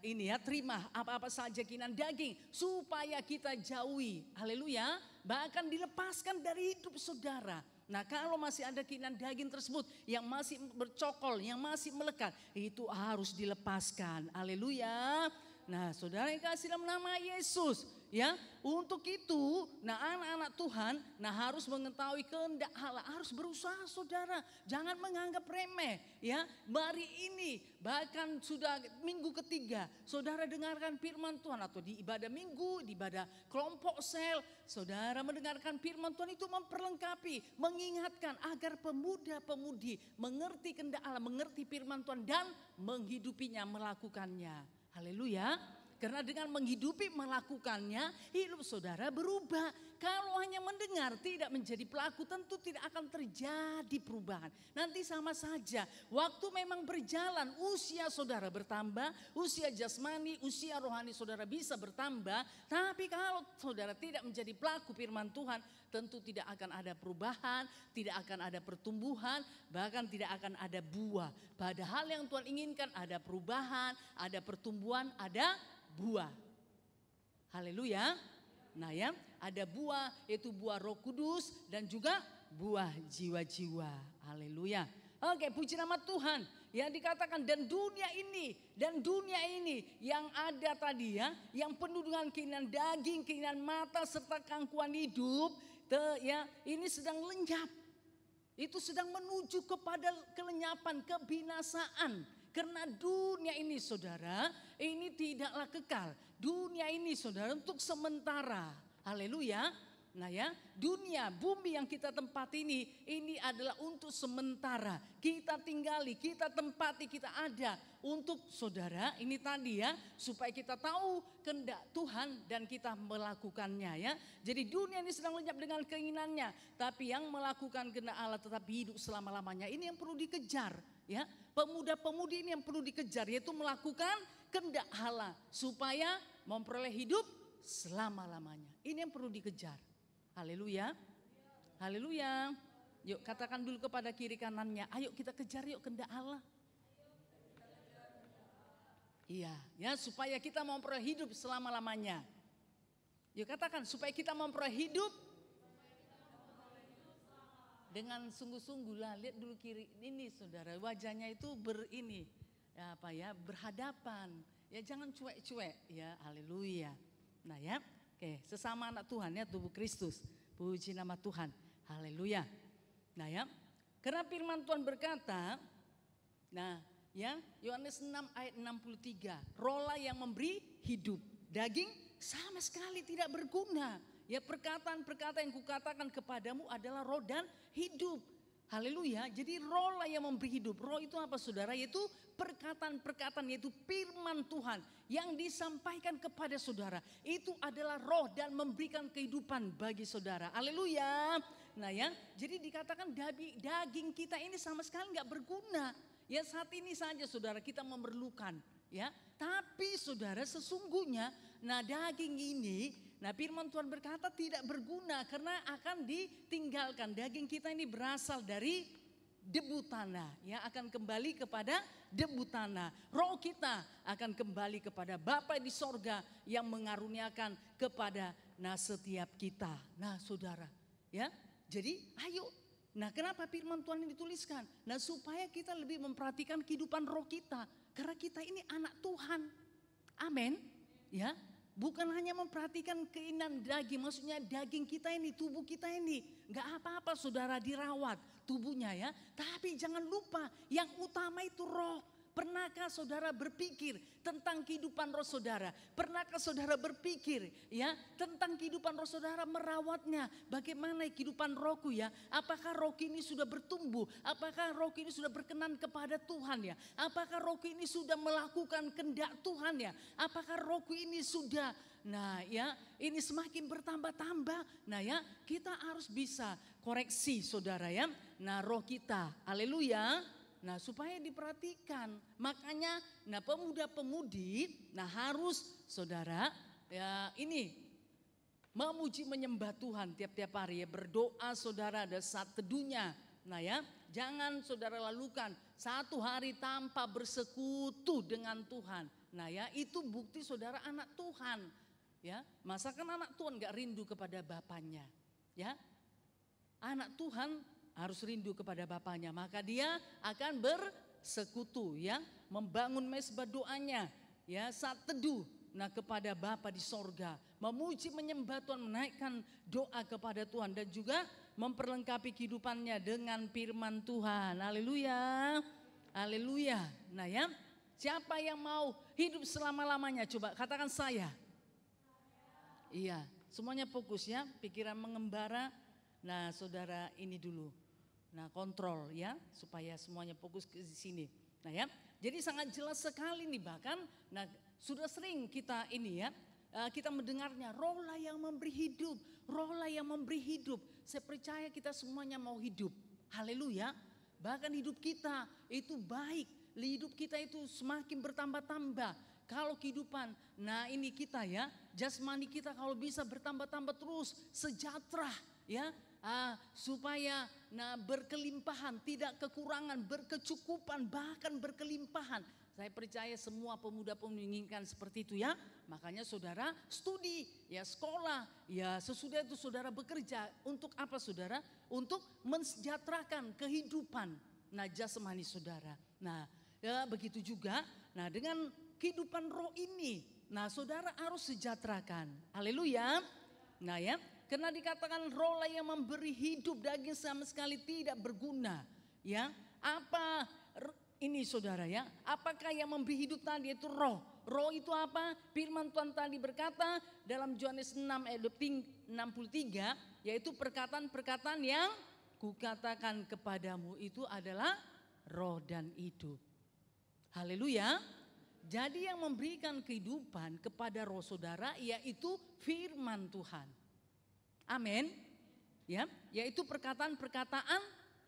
ini ya, terima apa-apa saja keinginan daging supaya kita jauhi. Haleluya. Bahkan dilepaskan dari hidup saudara. Nah kalau masih ada keinginan daging tersebut yang masih bercokol, yang masih melekat, itu harus dilepaskan. Haleluya. Nah saudara yang kasih dalam nama Yesus ya, untuk itu anak-anak Tuhan harus mengetahui kehendak Allah, harus berusaha saudara, jangan menganggap remeh ya. Hari ini bahkan sudah minggu ketiga saudara dengarkan firman Tuhan, atau di ibadah minggu, di ibadah kelompok sel, saudara mendengarkan firman Tuhan itu memperlengkapi, mengingatkan agar pemuda-pemudi mengerti kehendak Allah, mengerti firman Tuhan dan menghidupinya, melakukannya. Haleluya. Karena dengan menghidupi, melakukannya, hidup saudara berubah. Kalau hanya mendengar tidak menjadi pelaku, tentu tidak akan terjadi perubahan. Nanti sama saja, waktu memang berjalan, usia saudara bertambah, usia jasmani, usia rohani saudara bisa bertambah. Tapi kalau saudara tidak menjadi pelaku firman Tuhan, tentu tidak akan ada perubahan, tidak akan ada pertumbuhan, bahkan tidak akan ada buah. Padahal yang Tuhan inginkan ada perubahan, ada pertumbuhan, ada buah. Haleluya. Nah ya, ada buah, yaitu buah Roh Kudus dan juga buah jiwa-jiwa. Haleluya. Oke, puji nama Tuhan. Yang dikatakan dan dunia ini yang ada tadi ya, yang penuh dengan keinginan daging, keinginan mata serta keangkuhan hidup, ya, ini sedang lenyap. Itu sedang menuju kepada kelenyapan, kebinasaan. Karena dunia ini saudara, ini tidaklah kekal. Dunia ini saudara untuk sementara. Haleluya. Nah ya, dunia, bumi yang kita tempati ini adalah untuk sementara. Kita tinggali, kita tempati, kita ada untuk saudara, ini tadi ya, supaya kita tahu kehendak Tuhan dan kita melakukannya ya. Jadi dunia ini sedang lenyap dengan keinginannya, tapi yang melakukan kehendak Allah tetap hidup selama-lamanya. Ini yang perlu dikejar ya. Pemuda-pemudi ini yang perlu dikejar, yaitu melakukan kehendak Allah supaya memperoleh hidup selama-lamanya. Ini yang perlu dikejar. Haleluya. Haleluya. Yuk katakan dulu kepada kiri kanannya, ayo kita kejar yuk kehendak Allah. Iya, ya supaya kita memperoleh hidup selama-lamanya. Yuk katakan supaya kita memperoleh hidup dengan sungguh-sungguh lah. Lihat dulu kiri ini saudara, wajahnya itu berhadapan. Ya jangan cuek-cuek ya, haleluya. Nah ya, oke, sesama anak Tuhan ya, tubuh Kristus. Puji nama Tuhan, haleluya. Nah ya, karena firman Tuhan berkata, nah ya, Yohanes 6 ayat 63, rohlah yang memberi hidup, daging sama sekali tidak berguna. Ya perkataan-perkataan yang kukatakan kepadamu adalah roh dan hidup. Haleluya. Jadi roh lah yang memberi hidup. Roh itu apa saudara? Yaitu perkataan-perkataan, yaitu firman Tuhan yang disampaikan kepada saudara. Itu adalah roh dan memberikan kehidupan bagi saudara. Haleluya. Nah ya, jadi dikatakan daging kita ini sama sekali nggak berguna. Ya saat ini saja saudara kita memerlukan. Ya, tapi saudara sesungguhnya, nah daging ini, nah firman Tuhan berkata tidak berguna karena akan ditinggalkan. Daging kita ini berasal dari debu tanah, ya akan kembali kepada debu tanah. Roh kita akan kembali kepada Bapa di sorga yang mengaruniakan kepada setiap kita. Nah saudara, ya jadi ayo. Nah kenapa firman Tuhan ini dituliskan? Nah supaya kita lebih memperhatikan kehidupan roh kita. Karena kita ini anak Tuhan. Amin. Ya, bukan hanya memperhatikan keinginan daging. Maksudnya daging kita ini, tubuh kita ini. Gak apa-apa saudara dirawat tubuhnya ya. Tapi jangan lupa yang utama itu roh. Pernahkah saudara berpikir tentang kehidupan roh saudara? Pernahkah saudara berpikir ya tentang kehidupan roh saudara, merawatnya? Bagaimana kehidupan rohku ya? Apakah rohku ini sudah bertumbuh? Apakah rohku ini sudah berkenan kepada Tuhan ya? Apakah rohku ini sudah melakukan kehendak Tuhan ya? Apakah rohku ini sudah ini semakin bertambah-tambah? Nah ya, kita harus bisa koreksi saudara ya. Nah roh kita, haleluya. Nah supaya diperhatikan, makanya pemuda-pemudi harus saudara ya ini memuji menyembah Tuhan tiap-tiap hari ya, berdoa saudara ada saat teduhnya. Nah ya, jangan saudara lalukan satu hari tanpa bersekutu dengan Tuhan. Nah ya, itu bukti saudara anak Tuhan. Ya, masakan anak Tuhan gak rindu kepada bapaknya? Ya, anak Tuhan harus rindu kepada bapaknya, maka dia akan bersekutu ya, membangun mezbah doanya ya saat teduh kepada Bapa di sorga, memuji menyembah Tuhan, menaikkan doa kepada Tuhan dan juga memperlengkapi kehidupannya dengan firman Tuhan. Haleluya. Haleluya. Nah ya, siapa yang mau hidup selama-lamanya? Coba katakan saya. Iya, semuanya fokus ya, pikiran mengembara. Nah saudara ini dulu. Nah kontrol ya supaya semuanya fokus ke sini. Nah ya, jadi sangat jelas sekali nih bahkan sudah sering kita ini ya kita mendengarnya, roh lah yang memberi hidup, roh lah yang memberi hidup. Saya percaya kita semuanya mau hidup. Haleluya. Bahkan hidup kita itu baik, hidup kita itu semakin bertambah-tambah. Kalau kehidupan, ini kita ya, jasmani kita kalau bisa bertambah-tambah terus, sejahtera ya. Supaya berkelimpahan, tidak kekurangan, berkecukupan, bahkan berkelimpahan. Saya percaya semua pemuda-pemudi menginginkan seperti itu ya. Makanya saudara studi, ya sekolah, ya sesudah itu saudara bekerja. Untuk apa saudara? Untuk mensejahterakan kehidupan jasmani saudara. Nah ya begitu juga dengan kehidupan roh ini. Nah saudara harus sejahterakan. Haleluya. Nah ya. Karena dikatakan roh lah yang memberi hidup, daging sama sekali tidak berguna. Ya, apa ini saudara ya? Apakah yang memberi hidup tadi itu roh? Roh itu apa? Firman Tuhan tadi berkata dalam Yohanes 6 ayat 63, yaitu perkataan-perkataan yang kukatakan kepadamu itu adalah roh dan hidup. Haleluya. Jadi yang memberikan kehidupan kepada roh saudara yaitu firman Tuhan. Amin. Ya, yaitu perkataan-perkataan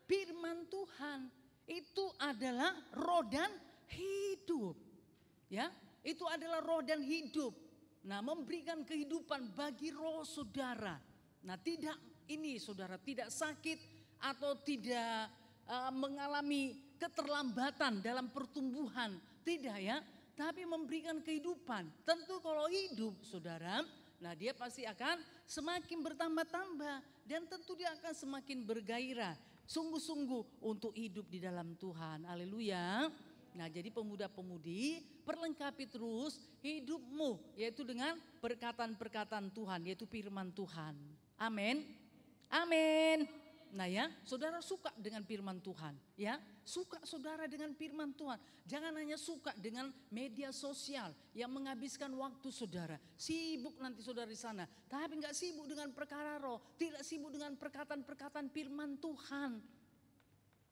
firman Tuhan. Itu adalah roh dan hidup. Ya, itu adalah roh dan hidup. Memberikan kehidupan bagi roh saudara. Tidak ini saudara tidak sakit atau tidak mengalami keterlambatan dalam pertumbuhan, tidak ya, tapi memberikan kehidupan. Tentu kalau hidup saudara, dia pasti akan semakin bertambah-tambah dan tentu dia akan semakin bergairah. sungguh-sungguh untuk hidup di dalam Tuhan. Haleluya. Nah, jadi pemuda-pemudi, perlengkapi terus hidupmu, yaitu dengan perkataan-perkataan Tuhan, yaitu firman Tuhan. Amin. Amin. Nah ya, saudara suka dengan firman Tuhan, ya. Suka saudara dengan firman Tuhan. Jangan hanya suka dengan media sosial yang menghabiskan waktu saudara. Sibuk nanti saudara di sana, tapi enggak sibuk dengan perkara roh, tidak sibuk dengan perkataan-perkataan firman Tuhan.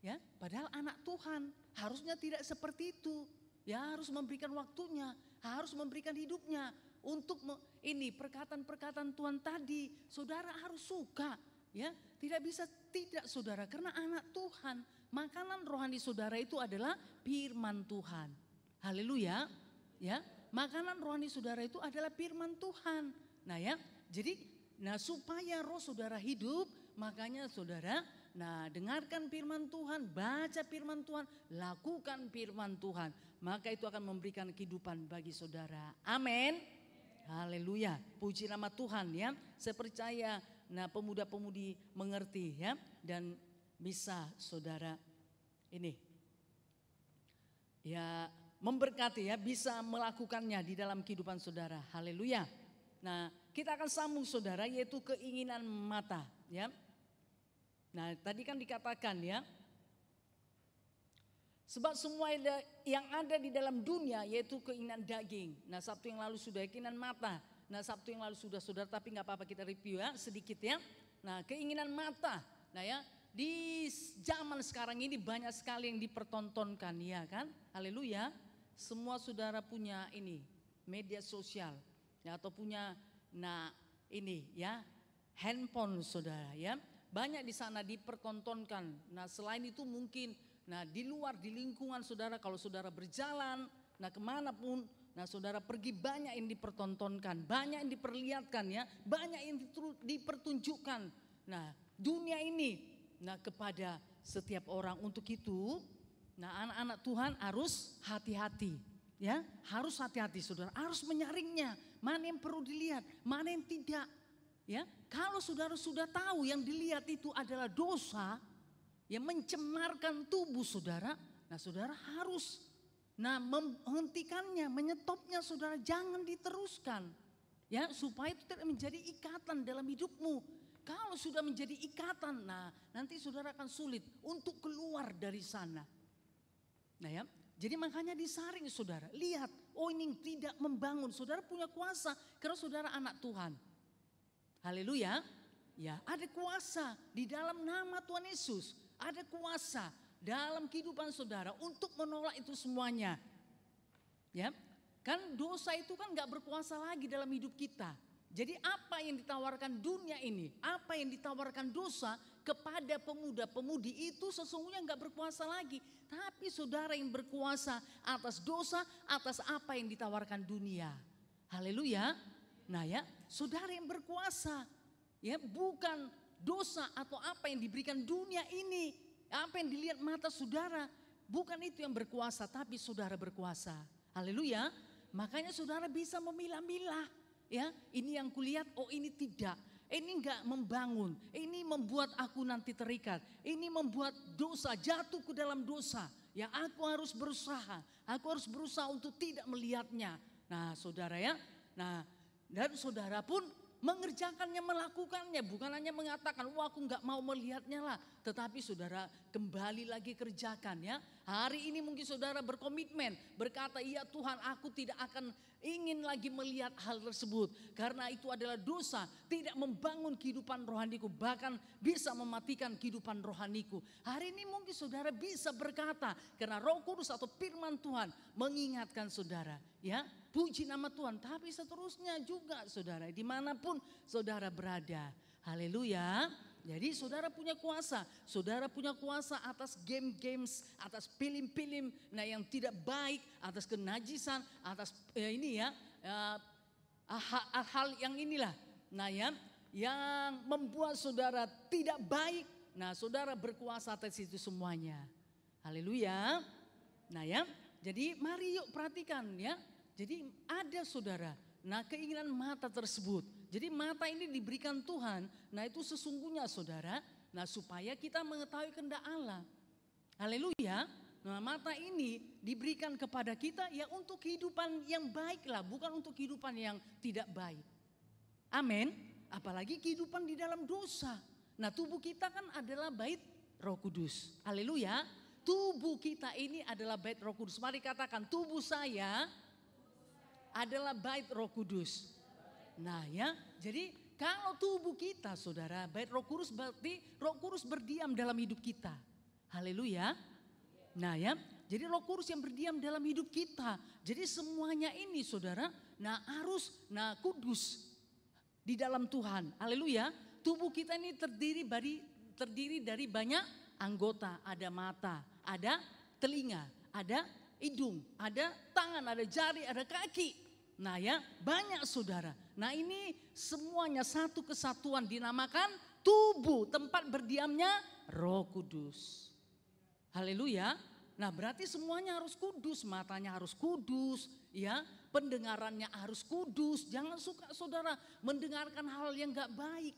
Ya, padahal anak Tuhan harusnya tidak seperti itu. Ya, harus memberikan waktunya, harus memberikan hidupnya untuk ini perkataan-perkataan Tuhan tadi. Saudara harus suka, ya. Tidak bisa tidak saudara, karena anak Tuhan. Makanan rohani saudara itu adalah firman Tuhan. Haleluya. Ya, makanan rohani saudara itu adalah firman Tuhan. Nah ya, jadi supaya roh saudara hidup, makanya saudara dengarkan firman Tuhan, baca firman Tuhan, lakukan firman Tuhan. Maka itu akan memberikan kehidupan bagi saudara. Amin. Haleluya. Puji nama Tuhan ya. Saya percaya pemuda-pemudi mengerti ya. Dan bisa saudara ini ya memberkati ya, bisa melakukannya di dalam kehidupan saudara. Haleluya. Nah, kita akan sambung saudara, yaitu keinginan mata ya. Nah, tadi kan dikatakan ya, sebab semua yang ada di dalam dunia yaitu keinginan daging. Nah, Sabtu yang lalu sudah keinginan mata. Nah, Sabtu yang lalu sudah saudara, tapi nggak apa-apa kita review ya sedikit ya. Nah, keinginan mata. Nah ya, di zaman sekarang ini banyak sekali yang dipertontonkan ya kan. Haleluya. Semua saudara punya ini media sosial ya, atau punya ini ya handphone saudara ya. Banyak di sana dipertontonkan. Nah, selain itu mungkin di luar di lingkungan saudara, kalau saudara berjalan kemanapun, saudara pergi, banyak yang dipertontonkan, banyak yang diperlihatkan ya, banyak yang dipertunjukkan. Nah, dunia ini kepada setiap orang. Untuk itu anak-anak Tuhan harus hati-hati ya, harus hati-hati saudara, harus menyaringnya, mana yang perlu dilihat, mana yang tidak ya. Kalau saudara sudah tahu yang dilihat itu adalah dosa yang mencemarkan tubuh saudara, saudara harus menghentikannya, menyetopnya saudara, jangan diteruskan ya, supaya itu tidak menjadi ikatan dalam hidupmu. Kalau sudah menjadi ikatan, nanti saudara akan sulit untuk keluar dari sana. Nah ya, jadi makanya disaring saudara. Lihat, oh ini tidak membangun. Saudara punya kuasa karena saudara anak Tuhan. Haleluya. Ya, ada kuasa di dalam nama Tuhan Yesus. Ada kuasa dalam kehidupan saudara untuk menolak itu semuanya. Ya, kan dosa itu kan gak berkuasa lagi dalam hidup kita. Jadi apa yang ditawarkan dunia ini, apa yang ditawarkan dosa kepada pemuda-pemudi itu sesungguhnya enggak berkuasa lagi. Tapi saudara yang berkuasa atas dosa, atas apa yang ditawarkan dunia. Haleluya. Nah ya, saudara yang berkuasa. Ya, bukan dosa atau apa yang diberikan dunia ini, apa yang dilihat mata saudara. Bukan itu yang berkuasa, tapi saudara berkuasa. Haleluya. Makanya saudara bisa memilah-milah. Ya, ini yang kulihat, oh ini tidak, ini enggak membangun, ini membuat aku nanti terikat, ini membuat dosa, jatuh ke dalam dosa. Ya, aku harus berusaha untuk tidak melihatnya. Nah saudara ya, dan saudara pun mengerjakannya, melakukannya, bukan hanya mengatakan, wah aku enggak mau melihatnya lah. Tetapi saudara kembali lagi kerjakan ya. Hari ini mungkin saudara berkomitmen, berkata, iya Tuhan, aku tidak akan ingin lagi melihat hal tersebut. Karena itu adalah dosa, tidak membangun kehidupan rohaniku, bahkan bisa mematikan kehidupan rohaniku. Hari ini mungkin saudara bisa berkata, karena Roh Kudus atau firman Tuhan mengingatkan saudara. Ya, puji nama Tuhan. Tapi seterusnya juga saudara, dimanapun saudara berada. Haleluya. Jadi saudara punya kuasa. Saudara punya kuasa atas game-games, atas film-film yang tidak baik, atas kenajisan, atas hal yang inilah. Nah ya, yang membuat saudara tidak baik. Nah saudara berkuasa atas itu semuanya. Haleluya. Nah ya, jadi mari yuk perhatikan ya. Jadi ada saudara, keinginan mata tersebut. Jadi mata ini diberikan Tuhan, itu sesungguhnya saudara, Nah, supaya kita mengetahui kehendak Allah. Haleluya. Nah, mata ini diberikan kepada kita ya untuk kehidupan yang baik lah, bukan untuk kehidupan yang tidak baik. Amin. Apalagi kehidupan di dalam dosa. Nah, tubuh kita kan adalah bait Roh Kudus. Haleluya. Tubuh kita ini adalah bait Roh Kudus. Mari katakan, tubuh saya adalah bait Roh Kudus. Nah ya, jadi kalau tubuh kita saudara bait Roh Kudus, berarti Roh Kudus berdiam dalam hidup kita. Haleluya. Nah ya, jadi Roh Kudus yang berdiam dalam hidup kita. Jadi semuanya ini saudara, harus kudus di dalam Tuhan. Haleluya. Tubuh kita ini terdiri dari banyak anggota. Ada mata, ada telinga, ada hidung, ada tangan, ada jari, ada kaki. Nah ya, banyak saudara. Nah ini semuanya satu kesatuan dinamakan tubuh, tempat berdiamnya Roh Kudus. Haleluya. Nah berarti semuanya harus kudus, matanya harus kudus, ya, pendengarannya harus kudus. Jangan suka saudara mendengarkan hal yang gak baik,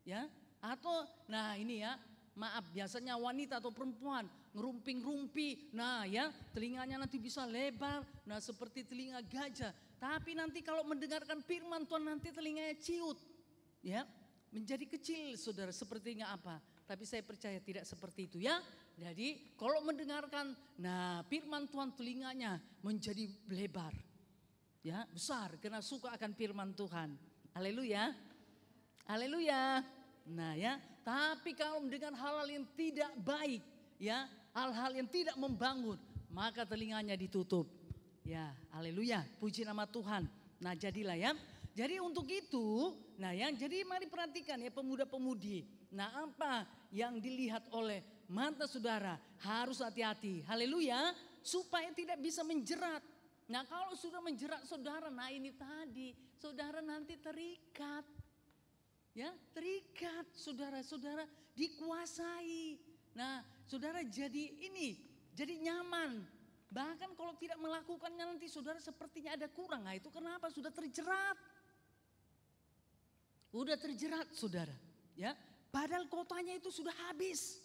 ya. Atau ini ya, maaf, biasanya wanita atau perempuan ngerumping-rumpi, nah ya, telinganya nanti bisa lebar, nah seperti telinga gajah. Tapi nanti kalau mendengarkan firman Tuhan nanti telinganya ciut, ya, menjadi kecil saudara, sepertinya apa? Tapi saya percaya tidak seperti itu ya. Jadi kalau mendengarkan firman Tuhan telinganya menjadi lebar. Ya, besar karena suka akan firman Tuhan. Haleluya. Haleluya. Nah ya, tapi kalau mendengar hal-hal yang tidak baik, ya, hal-hal yang tidak membangun, maka telinganya ditutup. Ya, haleluya. Puji nama Tuhan. Nah, jadilah ya. Jadi untuk itu, jadi mari perhatikan ya pemuda-pemudi. Nah, apa yang dilihat oleh mata saudara harus hati-hati. Haleluya, supaya tidak bisa menjerat. Nah, kalau sudah menjerat saudara, ini tadi saudara nanti terikat. Ya, terikat saudara-saudara, dikuasai. Nah, saudara jadi nyaman. Bahkan kalau tidak melakukannya nanti saudara sepertinya ada kurang. Nah, itu kenapa? Sudah terjerat. Udah terjerat saudara, ya. Padahal kotanya itu sudah habis.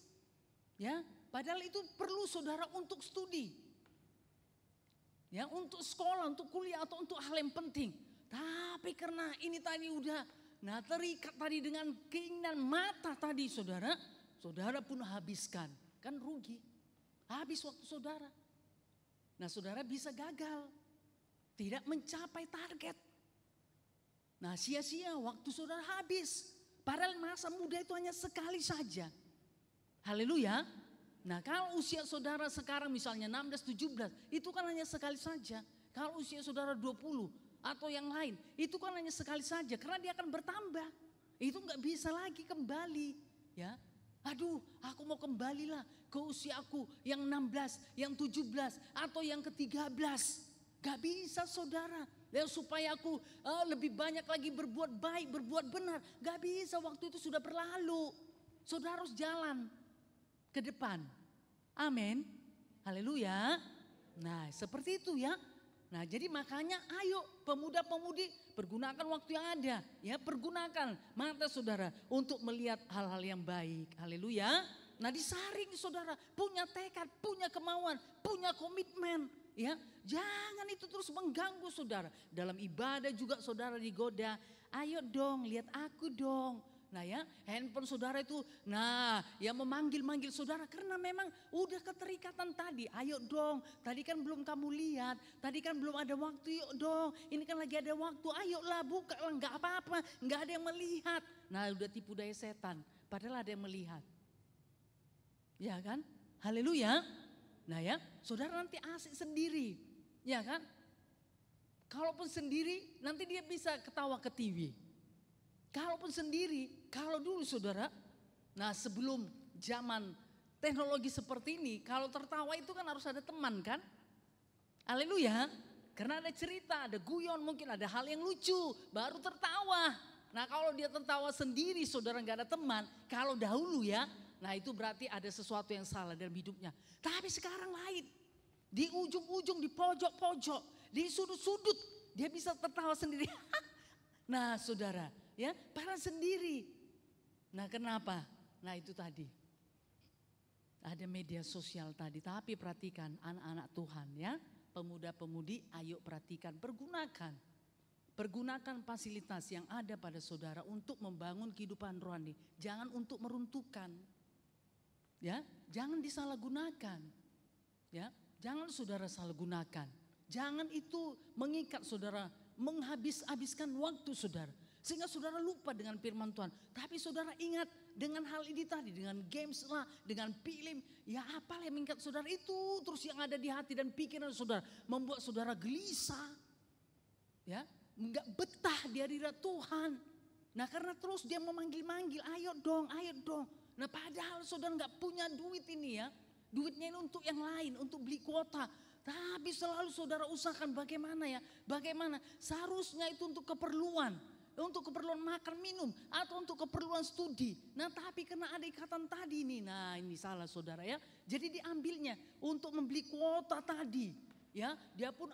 Ya, padahal itu perlu saudara untuk studi. Ya, untuk sekolah, untuk kuliah atau untuk hal yang penting. Tapi karena ini tadi udah terikat tadi dengan keinginan mata tadi saudara pun habiskan. Kan rugi. Habis waktu saudara. Nah, saudara bisa gagal. Tidak mencapai target. Nah, sia-sia waktu saudara habis. Padahal masa muda itu hanya sekali saja. Haleluya. Nah, kalau usia saudara sekarang misalnya 16, 17, itu kan hanya sekali saja. Kalau usia saudara 20 atau yang lain, itu kan hanya sekali saja karena dia akan bertambah. Itu nggak bisa lagi kembali, ya. Aduh, aku mau kembalilah ke usiaku yang 16, yang 17 atau yang ke-13. Gak bisa saudara. Ya, supaya aku lebih banyak lagi berbuat baik, berbuat benar. Gak bisa, waktu itu sudah berlalu. Saudara harus jalan ke depan. Amin. Haleluya. Nah, seperti itu ya. Nah, jadi makanya ayo pemuda-pemudi pergunakan waktu yang ada. Ya, pergunakan mata saudara untuk melihat hal-hal yang baik. Haleluya. Nah, disaring saudara, punya tekad, punya kemauan, punya komitmen. Ya, jangan itu terus mengganggu saudara. Dalam ibadah juga saudara digoda. Ayo dong, lihat aku dong. Nah ya, handphone saudara itu, yang memanggil-manggil saudara karena memang udah keterikatan tadi. Ayo dong, tadi kan belum kamu lihat, tadi kan belum ada waktu, yuk dong. Ini kan lagi ada waktu, ayolah buka lah, nggak apa-apa, nggak ada yang melihat. Nah, udah tipu daya setan, padahal ada yang melihat. Ya kan? Haleluya. Nah ya, saudara nanti asik sendiri, ya kan? Kalaupun sendiri, nanti dia bisa ketawa ke TV. Kalaupun sendiri, kalau dulu saudara, sebelum zaman teknologi seperti ini, kalau tertawa itu kan harus ada teman kan? Haleluya, karena ada cerita, ada guyon, mungkin ada hal yang lucu, baru tertawa. Nah, kalau dia tertawa sendiri, saudara nggak ada teman, kalau dahulu ya, itu berarti ada sesuatu yang salah dalam hidupnya. Tapi sekarang lain. Di ujung-ujung, di pojok-pojok, di sudut-sudut, dia bisa tertawa sendiri. Nah, saudara, ya, padahal sendiri. Nah, kenapa? Nah itu tadi. Ada media sosial tadi, tapi perhatikan anak-anak Tuhan ya. Pemuda-pemudi ayo perhatikan, pergunakan fasilitas yang ada pada saudara untuk membangun kehidupan rohani. Jangan untuk meruntuhkan. Ya, jangan disalahgunakan. Ya, jangan saudara salah gunakan. Jangan itu mengikat saudara, menghabiskan waktu saudara. Sehingga saudara lupa dengan firman Tuhan. Tapi saudara ingat dengan hal ini tadi, dengan games lah, dengan film. Ya apalah yang mengikat saudara itu terus yang ada di hati dan pikiran saudara. Membuat saudara gelisah. Ya, enggak betah di hadirat Tuhan. Nah karena terus dia memanggil-manggil, ayo dong, ayo dong. Nah padahal saudara enggak punya duit ini ya. Duitnya ini untuk yang lain, untuk beli kuota. Tapi selalu saudara usahakan bagaimana ya. Bagaimana seharusnya itu untuk keperluan. Untuk keperluan makan minum atau untuk keperluan studi. Nah tapi karena ada ikatan tadi ini. Nah ini salah saudara ya. Jadi diambilnya untuk membeli kuota tadi. Ya dia pun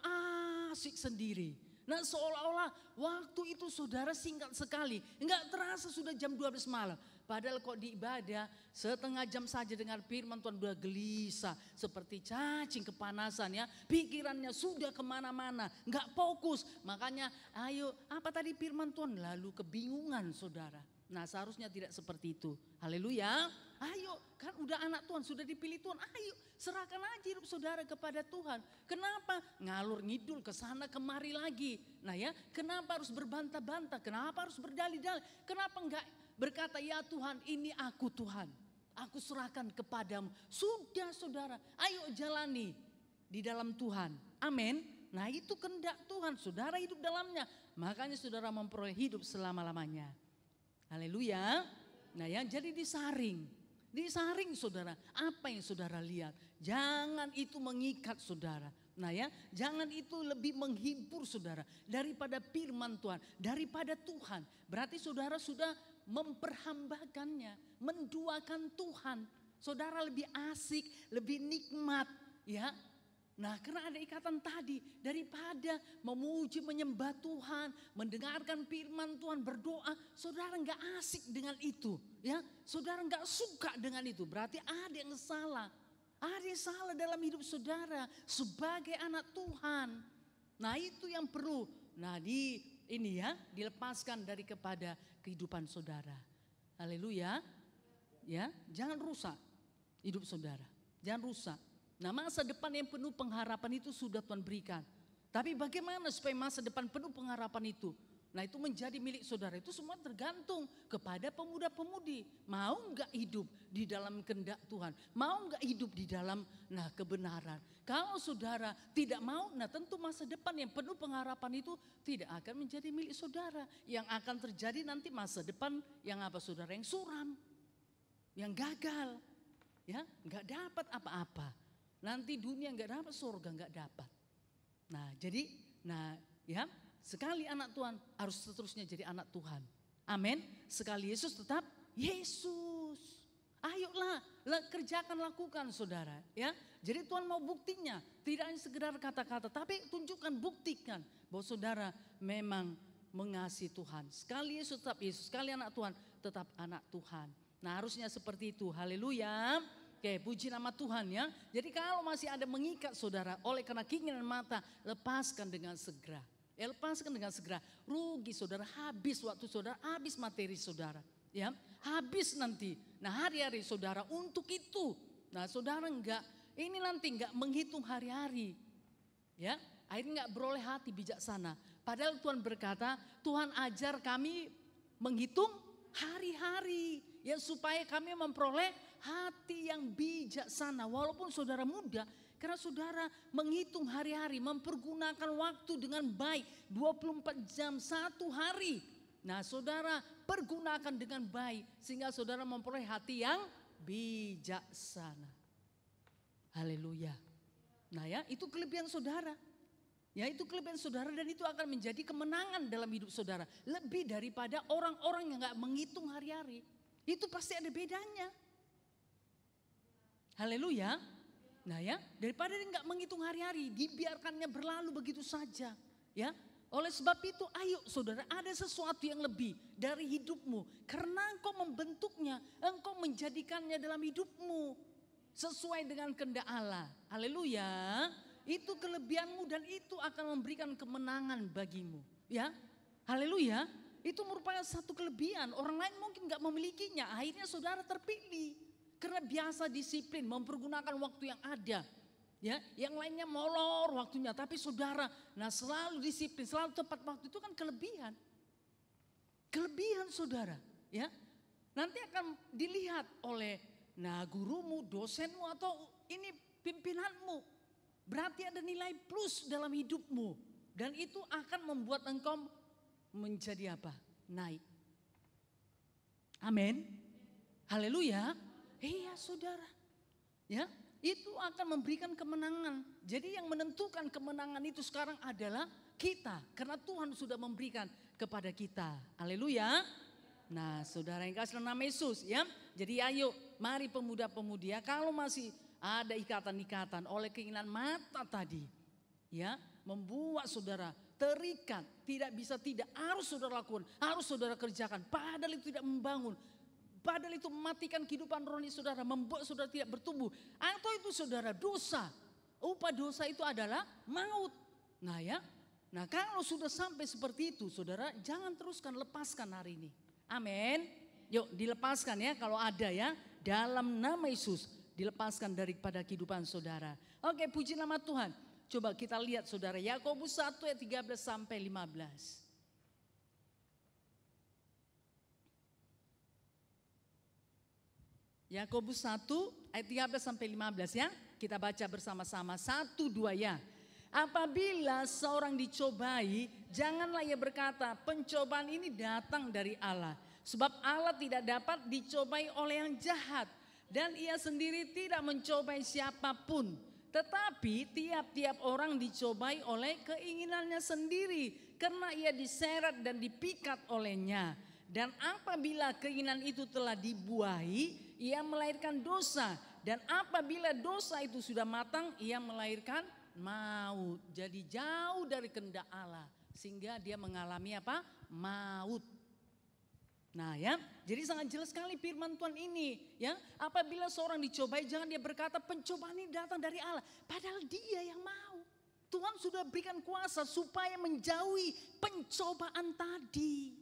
asik sendiri. Nah seolah-olah waktu itu saudara singkat sekali. Enggak terasa sudah jam 12 malam. Padahal kok di ibadah setengah jam saja dengan firman Tuhan udah gelisah. Seperti cacing kepanasan ya. Pikirannya sudah kemana-mana. Enggak fokus. Makanya ayo apa tadi firman Tuhan. Lalu kebingungan saudara. Nah seharusnya tidak seperti itu. Haleluya. Ayo kan udah anak Tuhan sudah dipilih Tuhan. Ayo serahkan aja hidup saudara kepada Tuhan. Kenapa? Ngalur ngidul ke sana kemari lagi. Nah ya kenapa harus berbantah-bantah? Kenapa harus berdalih-dalih? Kenapa enggak berkata ya Tuhan ini aku Tuhan. Aku serahkan kepadamu. Sudah saudara ayo jalani di dalam Tuhan. Amin. Nah itu kehendak Tuhan. Saudara hidup dalamnya. Makanya saudara memperoleh hidup selama-lamanya. Haleluya. Nah ya jadi disaring. Disaring saudara. Apa yang saudara lihat. Jangan itu mengikat saudara. Nah ya jangan itu lebih menghibur saudara. Daripada firman Tuhan. Daripada Tuhan. Berarti saudara sudah memperhambakannya. Menduakan Tuhan. Saudara lebih asik. Lebih nikmat. Ya. Nah karena ada ikatan tadi. Daripada memuji menyembah Tuhan. Mendengarkan firman Tuhan berdoa. Saudara gak asik dengan itu. Ya, saudara gak suka dengan itu. Berarti ada yang salah. Ada yang salah dalam hidup saudara. Sebagai anak Tuhan. Nah itu yang perlu. Nah ini ya dilepaskan dari kepada kehidupan saudara. Haleluya. Ya, jangan rusak hidup saudara. Jangan rusak. Nah masa depan yang penuh pengharapan itu sudah Tuhan berikan. Tapi bagaimana supaya masa depan penuh pengharapan itu? Nah itu menjadi milik saudara. Itu semua tergantung kepada pemuda-pemudi. Mau enggak hidup di dalam kehendak Tuhan? Mau enggak hidup di dalam kebenaran? Kalau saudara tidak mau, nah tentu masa depan yang penuh pengharapan itu tidak akan menjadi milik saudara. Yang akan terjadi nanti masa depan yang apa saudara? Yang suram. Yang gagal. Ya enggak dapat apa-apa. Nanti dunia enggak dapat, surga enggak dapat. Nah jadi, ya sekali anak Tuhan harus seterusnya jadi anak Tuhan. Amin. Sekali Yesus tetap Yesus. Ayolah, kerjakan lakukan saudara. Ya, jadi Tuhan mau buktinya. Tidak hanya sekedar kata-kata, tapi tunjukkan, buktikan bahwa saudara memang mengasihi Tuhan. Sekali Yesus tetap Yesus, sekali anak Tuhan tetap anak Tuhan. Nah harusnya seperti itu. Haleluya. Oke, puji nama Tuhan ya. Jadi kalau masih ada mengikat saudara oleh karena keinginan mata, lepaskan dengan segera. Ya, lepaskan dengan segera. Rugi saudara, habis waktu saudara, habis materi saudara. Ya, habis nanti. Nah hari-hari saudara untuk itu. Nah saudara enggak menghitung hari-hari. Ya, akhirnya enggak beroleh hati bijaksana. Padahal Tuhan berkata, Tuhan ajar kami menghitung hari-hari. Ya supaya kami memperoleh hati yang bijaksana. Walaupun saudara muda, karena saudara menghitung hari-hari, mempergunakan waktu dengan baik. 24 jam satu hari. Nah saudara pergunakan dengan baik. Sehingga saudara memperoleh hati yang bijaksana. Haleluya. Nah ya itu kelebihan saudara. Ya itu kelebihan saudara dan itu akan menjadi kemenangan dalam hidup saudara. Lebih daripada orang-orang yang gak menghitung hari-hari. Itu pasti ada bedanya. Haleluya. Nah ya, daripada dia nggak menghitung hari-hari, dibiarkannya berlalu begitu saja. Ya, oleh sebab itu, ayo saudara, ada sesuatu yang lebih dari hidupmu. Karena engkau membentuknya, engkau menjadikannya dalam hidupmu sesuai dengan kehendak Allah. Haleluya. Itu kelebihanmu dan itu akan memberikan kemenangan bagimu. Ya, haleluya. Itu merupakan satu kelebihan. Orang lain mungkin gak memilikinya. Akhirnya saudara terpilih. Karena biasa disiplin, mempergunakan waktu yang ada. Ya, yang lainnya molor waktunya. Tapi saudara, selalu disiplin, selalu tepat waktu itu kan kelebihan. Kelebihan saudara. Ya, nanti akan dilihat oleh gurumu, dosenmu atau ini pimpinanmu. Berarti ada nilai plus dalam hidupmu. Dan itu akan membuat engkau menjadi apa? Naik. Amin. Haleluya. Iya saudara. Ya, itu akan memberikan kemenangan. Jadi yang menentukan kemenangan itu sekarang adalah kita. Karena Tuhan sudah memberikan kepada kita. Haleluya. Nah saudara yang kasih nama Yesus ya. Jadi ayo mari pemuda-pemudi ya. Kalau masih ada ikatan-ikatan oleh keinginan mata tadi. Ya, membuat saudara terikat. Tidak bisa tidak, harus saudara lakukan. Harus saudara kerjakan. Padahal itu tidak membangun. Padahal itu mematikan kehidupan rohani saudara. Membuat saudara tidak bertumbuh. Atau itu saudara dosa. Upah dosa itu adalah maut. Nah ya. Nah kalau sudah sampai seperti itu saudara. Jangan teruskan, lepaskan hari ini. Amin. Yuk dilepaskan ya kalau ada ya. Dalam nama Yesus dilepaskan daripada kehidupan saudara. Oke, puji nama Tuhan. Coba kita lihat saudara. Yakobus 1 ayat 13 sampai 15. Yakobus 1 ayat 13 sampai 15 ya. Kita baca bersama-sama. 1, 2 ya. Apabila seorang dicobai, janganlah ia berkata, pencobaan ini datang dari Allah. Sebab Allah tidak dapat dicobai oleh yang jahat. Dan ia sendiri tidak mencobai siapapun. Tetapi tiap-tiap orang dicobai oleh keinginannya sendiri. Karena ia diseret dan dipikat olehnya. Dan apabila keinginan itu telah dibuahi, ia melahirkan dosa. Dan apabila dosa itu sudah matang, ia melahirkan maut. Jadi jauh dari kehendak Allah. Sehingga dia mengalami apa? Maut. Nah ya, jadi sangat jelas sekali firman Tuhan ini ya. Apabila seorang dicobai jangan dia berkata pencobaan ini datang dari Allah. Padahal dia yang mau. Tuhan sudah berikan kuasa supaya menjauhi pencobaan tadi.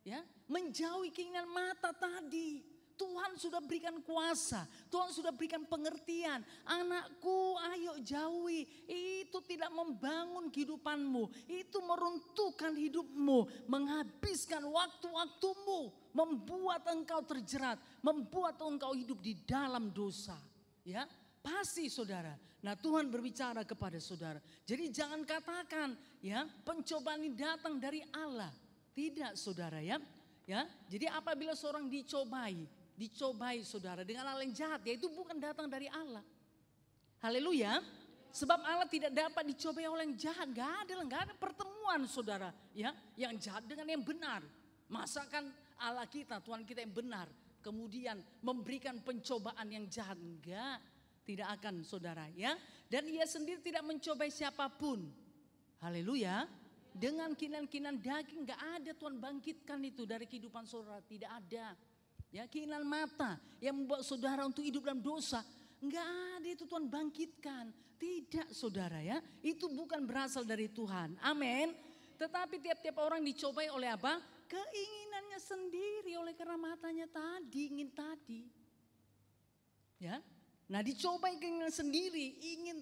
Ya, menjauhi keinginan mata tadi. Tuhan sudah berikan kuasa, Tuhan sudah berikan pengertian. Anakku ayo jauhi, itu tidak membangun kehidupanmu. Itu meruntuhkan hidupmu, menghabiskan waktu-waktumu. Membuat engkau terjerat, membuat engkau hidup di dalam dosa. Ya, pasti saudara. Nah Tuhan berbicara kepada saudara. Jadi jangan katakan ya pencobaan ini datang dari Allah. Tidak saudara ya. Ya, jadi apabila seorang dicobai saudara dengan hal yang jahat, ya itu bukan datang dari Allah. Haleluya. Sebab Allah tidak dapat dicobai oleh yang jahat. Gak ada pertemuan saudara ya, yang jahat dengan yang benar. Masakan Allah kita, Tuhan kita yang benar, kemudian memberikan pencobaan yang jahat? Enggak, tidak akan saudara ya. Dan ia sendiri tidak mencobai siapapun. Haleluya. Dengan keinginan-keinginan daging gak ada Tuhan bangkitkan itu dari kehidupan saudara, tidak ada. Ya, keinginan mata yang membuat saudara untuk hidup dalam dosa, enggak ada itu Tuhan bangkitkan. Tidak saudara ya, itu bukan berasal dari Tuhan. Amin. Tetapi tiap-tiap orang dicobai oleh apa? Keinginannya sendiri, oleh karena matanya tadi, ingin tadi. Ya. Nah dicobai keinginan sendiri, ingin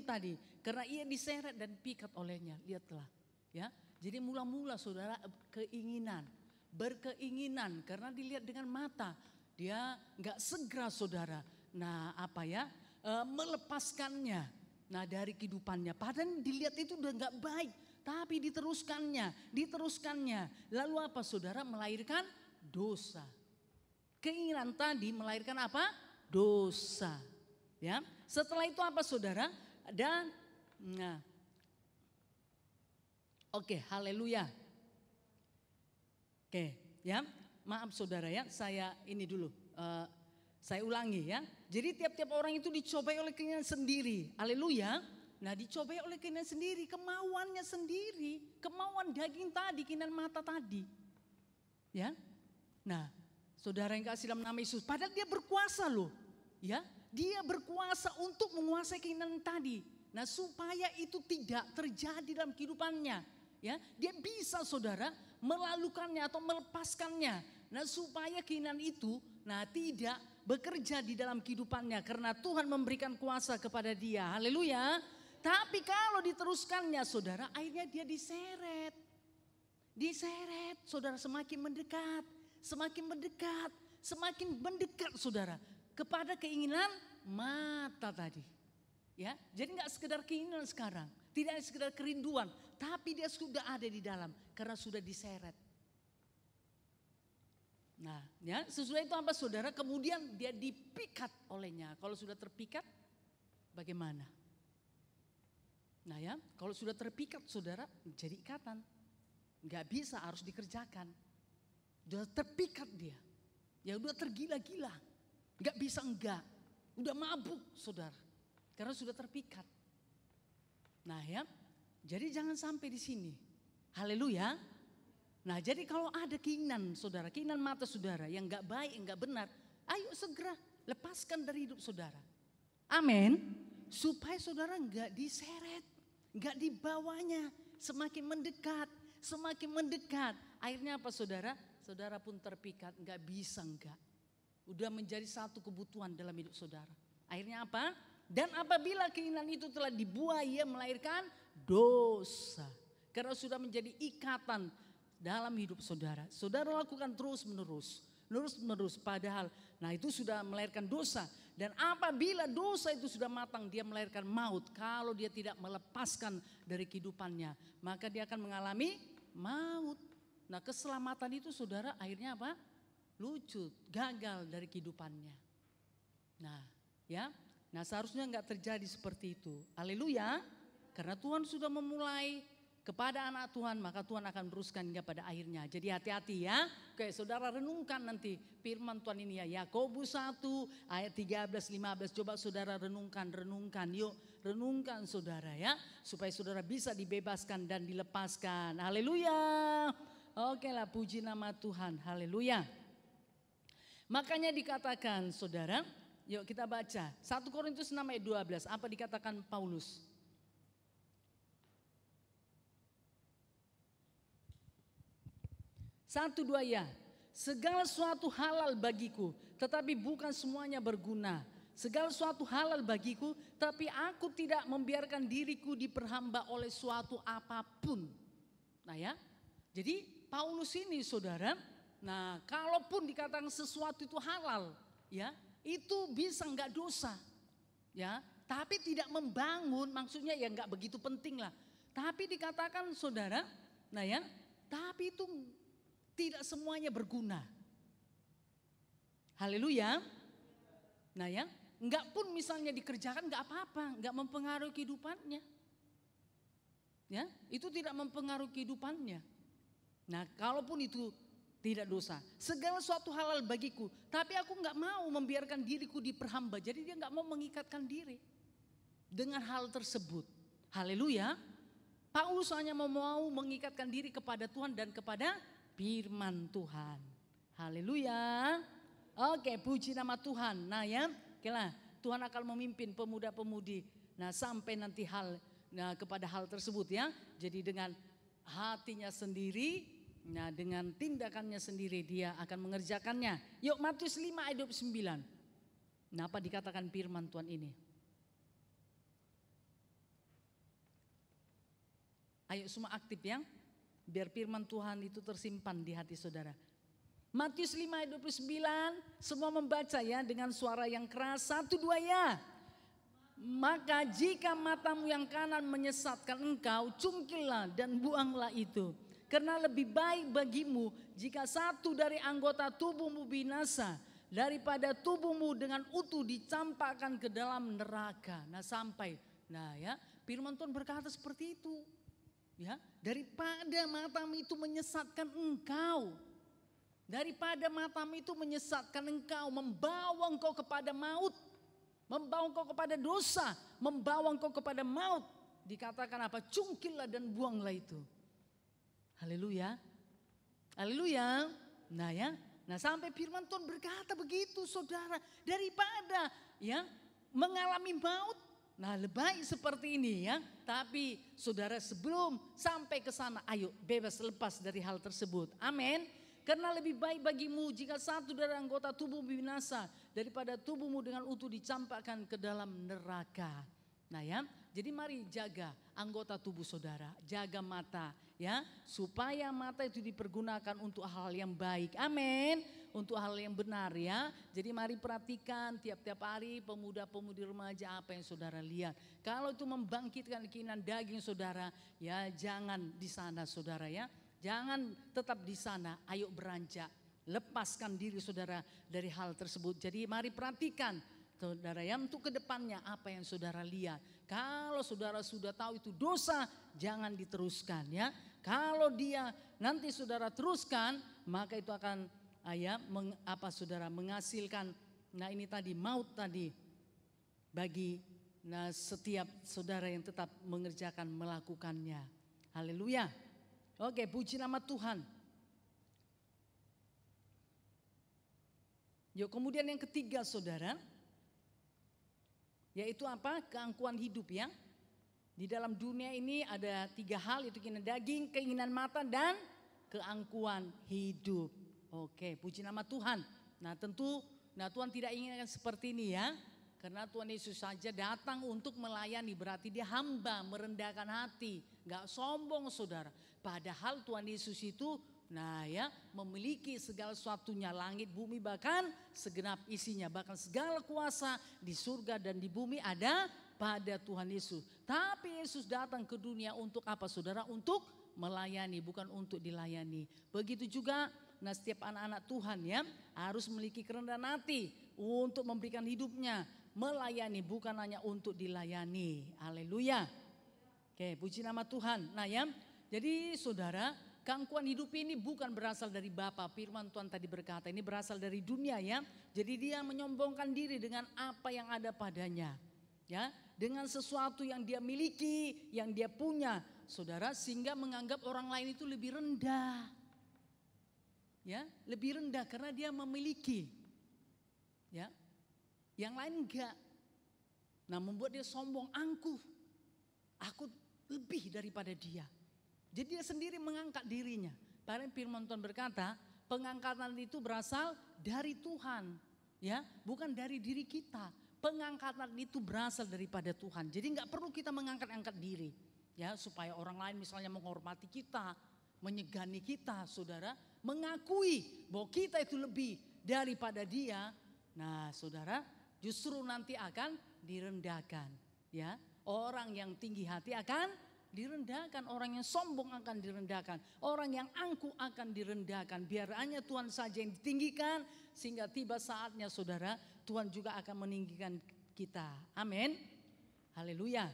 tadi. Karena ia diseret dan pikat olehnya, lihatlah. Ya, jadi mula-mula saudara keinginan. Berkeinginan karena dilihat dengan mata, dia nggak segera saudara. Nah apa ya, melepaskannya. Nah dari kehidupannya, padahal dilihat itu udah nggak baik, tapi diteruskannya. Lalu apa saudara? Melahirkan dosa. Keinginan tadi melahirkan apa? Dosa. Ya, setelah itu apa saudara? Dan nah, oke, haleluya. Oke, ya, maaf saudara ya, saya ini dulu, saya ulangi ya. Jadi tiap-tiap orang itu dicobai oleh keinginan sendiri, haleluya. Nah dicobai oleh keinginan sendiri, kemauannya sendiri, kemauan daging tadi, keinginan mata tadi. Ya, nah Saudara yang kasih dalam nama Yesus, padahal dia berkuasa loh. Ya, dia berkuasa untuk menguasai keinginan tadi. Nah, supaya itu tidak terjadi dalam kehidupannya. Ya, dia bisa saudara melalukannya atau melepaskannya. Nah, supaya keinginan itu tidak bekerja di dalam kehidupannya karena Tuhan memberikan kuasa kepada dia. Haleluya. Tapi kalau diteruskannya saudara, akhirnya dia diseret. Diseret, saudara, semakin mendekat, semakin mendekat, semakin mendekat saudara kepada keinginan mata tadi. Ya, jadi nggak sekedar keinginan sekarang, tidak sekedar kerinduan, tapi dia sudah ada di dalam karena sudah diseret. Nah, ya, sesudah itu apa saudara? Kemudian dia dipikat olehnya. Kalau sudah terpikat, bagaimana? Nah ya, kalau sudah terpikat saudara, jadi ikatan. Nggak bisa, harus dikerjakan. Udah terpikat dia. Ya udah tergila-gila. Nggak bisa enggak. Udah mabuk saudara. Karena sudah terpikat. Nah ya, jadi jangan sampai di sini. Haleluya. Nah jadi kalau ada keinginan saudara, keinginan mata saudara yang nggak baik, nggak benar. Ayo segera lepaskan dari hidup saudara. Amin. Supaya saudara nggak diseret, nggak dibawanya. Semakin mendekat, semakin mendekat. Akhirnya apa saudara? Saudara pun terpikat, nggak bisa enggak. Udah menjadi satu kebutuhan dalam hidup saudara. Akhirnya apa? Dan apabila keinginan itu telah dibuai, ia melahirkan dosa. Karena sudah menjadi ikatan dalam hidup saudara. Saudara lakukan terus menerus. Terus menerus padahal. Nah itu sudah melahirkan dosa. Dan apabila dosa itu sudah matang, dia melahirkan maut. Kalau dia tidak melepaskan dari kehidupannya, maka dia akan mengalami maut. Nah keselamatan itu saudara akhirnya apa? Lucut, gagal dari kehidupannya. Nah ya, nah seharusnya nggak terjadi seperti itu. Haleluya. Karena Tuhan sudah memulai kepada anak Tuhan, maka Tuhan akan teruskan hingga pada akhirnya. Jadi hati-hati ya. Oke, saudara renungkan nanti firman Tuhan ini ya. Yakobus 1 ayat 13-15. Coba saudara renungkan. Yuk renungkan saudara ya. Supaya saudara bisa dibebaskan dan dilepaskan. Haleluya. Oke lah, puji nama Tuhan. Haleluya. Makanya dikatakan saudara, yuk kita baca 1 Korintus 6 ayat 12. Apa dikatakan Paulus? 1-2 ya. Segala sesuatu halal bagiku, tetapi bukan semuanya berguna. Segala sesuatu halal bagiku, tapi aku tidak membiarkan diriku diperhamba oleh suatu apapun. Nah ya, jadi Paulus ini saudara, nah kalaupun dikatakan sesuatu itu halal, ya itu bisa nggak dosa, ya. Tapi tidak membangun, maksudnya ya nggak begitu penting lah. Tapi dikatakan saudara, nah ya, tapi itu tidak semuanya berguna. Haleluya. Nah ya, enggak pun misalnya dikerjakan enggak apa-apa, enggak mempengaruhi kehidupannya. Ya, itu tidak mempengaruhi kehidupannya. Nah, kalaupun itu tidak dosa. Segala suatu halal bagiku, tapi aku enggak mau membiarkan diriku diperhamba. Jadi dia enggak mau mengikatkan diri dengan hal tersebut. Haleluya. Paulus hanya mau mengikatkan diri kepada Tuhan dan kepada firman Tuhan. Haleluya. Oke, puji nama Tuhan. Nah ya, okelah, Tuhan akan memimpin pemuda-pemudi. Nah sampai nanti kepada hal tersebut ya. Jadi dengan hatinya sendiri, nah dengan tindakannya sendiri dia akan mengerjakannya. Yuk Matius 5 ayat 29. Nah apa dikatakan firman Tuhan ini? Ayo semua aktif ya. Biar firman Tuhan itu tersimpan di hati saudara. Matius 5 ayat 29, semua membaca ya dengan suara yang keras. 1-2 ya. Maka jika matamu yang kanan menyesatkan engkau, cungkillah dan buanglah itu. Karena lebih baik bagimu jika satu dari anggota tubuhmu binasa, daripada tubuhmu dengan utuh dicampakkan ke dalam neraka. Nah sampai, nah ya firman Tuhan berkata seperti itu. Ya, daripada matamu itu menyesatkan engkau, daripada matamu itu menyesatkan engkau, membawa engkau kepada maut, membawa engkau kepada dosa, membawa engkau kepada maut, dikatakan apa? Cungkillah dan buanglah itu. Haleluya. Haleluya. Nah ya, Nah sampai firman Tuhan berkata begitu saudara, daripada ya mengalami maut, nah lebih baik seperti ini ya. Tapi saudara sebelum sampai ke sana, ayo bebas lepas dari hal tersebut. Amin. Karena lebih baik bagimu jika satu dari anggota tubuh binasa daripada tubuhmu dengan utuh dicampakkan ke dalam neraka. Nah ya, jadi mari jaga anggota tubuh saudara, jaga mata ya, supaya mata itu dipergunakan untuk hal yang baik. Amin. Untuk hal yang benar ya. Jadi mari perhatikan tiap-tiap hari pemuda-pemudi remaja apa yang saudara lihat. Kalau itu membangkitkan keinginan daging saudara, ya jangan di sana saudara ya. Jangan tetap di sana, ayo beranjak. Lepaskan diri saudara dari hal tersebut. Jadi mari perhatikan saudara ya, untuk kedepannya apa yang saudara lihat. Kalau saudara sudah tahu itu dosa, jangan diteruskan ya. Kalau dia nanti saudara teruskan, maka itu akan saudara menghasilkan, nah ini tadi maut tadi bagi setiap saudara yang tetap mengerjakan melakukannya. Haleluya. Oke, puji nama Tuhan. Yuk kemudian yang ketiga saudara, yaitu apa? Keangkuhan hidup ya. Di dalam dunia ini ada 3 hal, itu keinginan daging, keinginan mata, dan keangkuhan hidup. Oke, puji nama Tuhan. Nah tentu, Tuhan tidak inginkan seperti ini ya. Karena Tuhan Yesus saja datang untuk melayani, berarti dia hamba, merendahkan hati. Gak sombong saudara. Padahal Tuhan Yesus itu memiliki segala sesuatunya, langit, bumi, bahkan segenap isinya. Bahkan segala kuasa di surga dan di bumi ada pada Tuhan Yesus. Tapi Yesus datang ke dunia untuk apa saudara? Untuk melayani, bukan untuk dilayani. Begitu juga setiap anak-anak Tuhan ya harus memiliki kerendahan hati untuk memberikan hidupnya, melayani, bukan hanya untuk dilayani. Haleluya. Oke, puji nama Tuhan. Nah ya, jadi saudara, keangkuhan hidup ini bukan berasal dari Bapa. Firman Tuhan tadi berkata ini berasal dari dunia ya. Jadi dia menyombongkan diri dengan apa yang ada padanya. Ya, dengan sesuatu yang dia miliki, yang dia punya, saudara, sehingga menganggap orang lain itu lebih rendah. Ya, lebih rendah karena dia memiliki. Ya. Yang lain enggak. Nah, membuat dia sombong, angkuh. Aku lebih daripada dia. Jadi dia sendiri mengangkat dirinya. Padahal firman Tuhan berkata, pengangkatan itu berasal dari Tuhan, ya, bukan dari diri kita. Pengangkatan itu berasal daripada Tuhan. Jadi nggak perlu kita mengangkat-angkat diri, ya, supaya orang lain misalnya menghormati kita, menyegani kita, saudara, mengakui bahwa kita itu lebih daripada dia. Nah, saudara, justru nanti akan direndahkan, ya. Orang yang tinggi hati akan direndahkan, orang yang sombong akan direndahkan, orang yang angkuh akan direndahkan. Biar hanya Tuhan saja yang ditinggikan, sehingga tiba saatnya saudara, Tuhan juga akan meninggikan kita. Amin. Haleluya.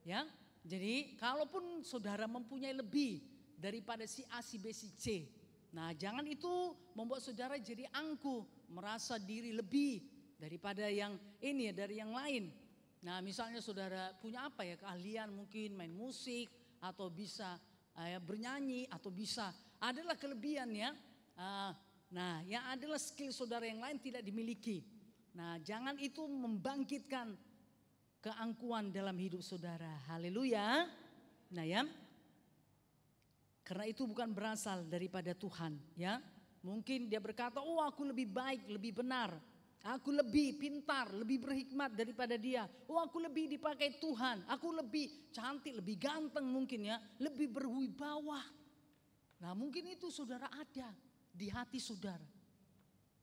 Ya. Jadi kalaupun saudara mempunyai lebih daripada si A, si B, si C, nah jangan itu membuat saudara jadi angkuh, merasa diri lebih daripada yang ini, dari yang lain. Nah misalnya saudara punya apa ya, keahlian mungkin main musik atau bisa bernyanyi atau bisa, adalah kelebihan ya. Nah yang adalah skill saudara yang lain tidak dimiliki. Nah jangan itu membangkitkan keangkuhan dalam hidup saudara. Haleluya. Nah ya, karena itu bukan berasal daripada Tuhan ya. Mungkin dia berkata, oh aku lebih baik, lebih benar. Aku lebih pintar, lebih berhikmat daripada dia. Oh aku lebih dipakai Tuhan. Aku lebih cantik, lebih ganteng mungkin ya. Lebih berwibawa. Nah mungkin itu saudara ada di hati saudara.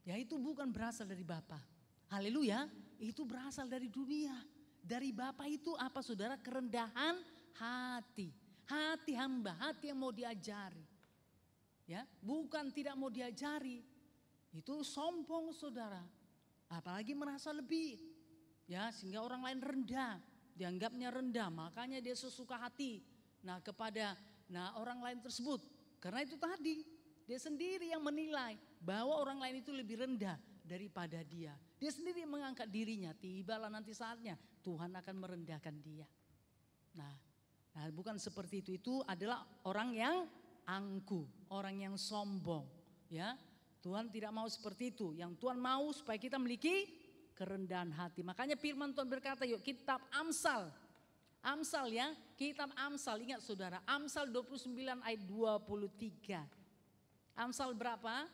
Ya itu bukan berasal dari Bapa. Haleluya. Itu berasal dari dunia. Dari Bapa itu apa saudara? Kerendahan hati. Hati hamba, hati yang mau diajari. Ya, bukan tidak mau diajari. Itu sombong saudara. Apalagi merasa lebih, ya, sehingga orang lain rendah, dianggapnya rendah, makanya dia sesuka hati. Nah kepada orang lain tersebut, karena itu tadi dia sendiri yang menilai bahwa orang lain itu lebih rendah daripada dia. Dia sendiri mengangkat dirinya. Tibalah nanti saatnya Tuhan akan merendahkan dia. Nah bukan seperti itu. Itu adalah orang yang angkuh, orang yang sombong, ya. Tuhan tidak mau seperti itu. Yang Tuhan mau supaya kita memiliki kerendahan hati. Makanya firman Tuhan berkata, yuk kitab Amsal. Amsal ya, kitab Amsal. Ingat saudara, Amsal 29 ayat 23. Amsal berapa?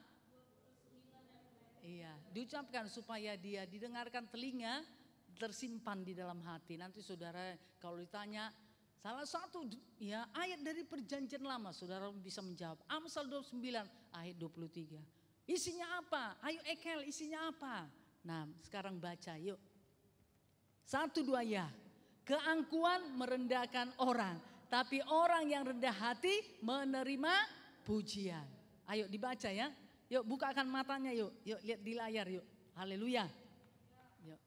Iya, diucapkan supaya dia didengarkan telinga, tersimpan di dalam hati. Nanti saudara kalau ditanya salah satu ya ayat dari perjanjian lama, saudara bisa menjawab. Amsal 29 ayat 23. Isinya apa? Ayo Ekel, isinya apa? Nah sekarang baca yuk. 1, 2 ya. Keangkuhan merendahkan orang, tapi orang yang rendah hati menerima pujian. Ayo dibaca ya. Yuk bukakan matanya yuk. Yuk lihat di layar yuk. Haleluya. Yuk.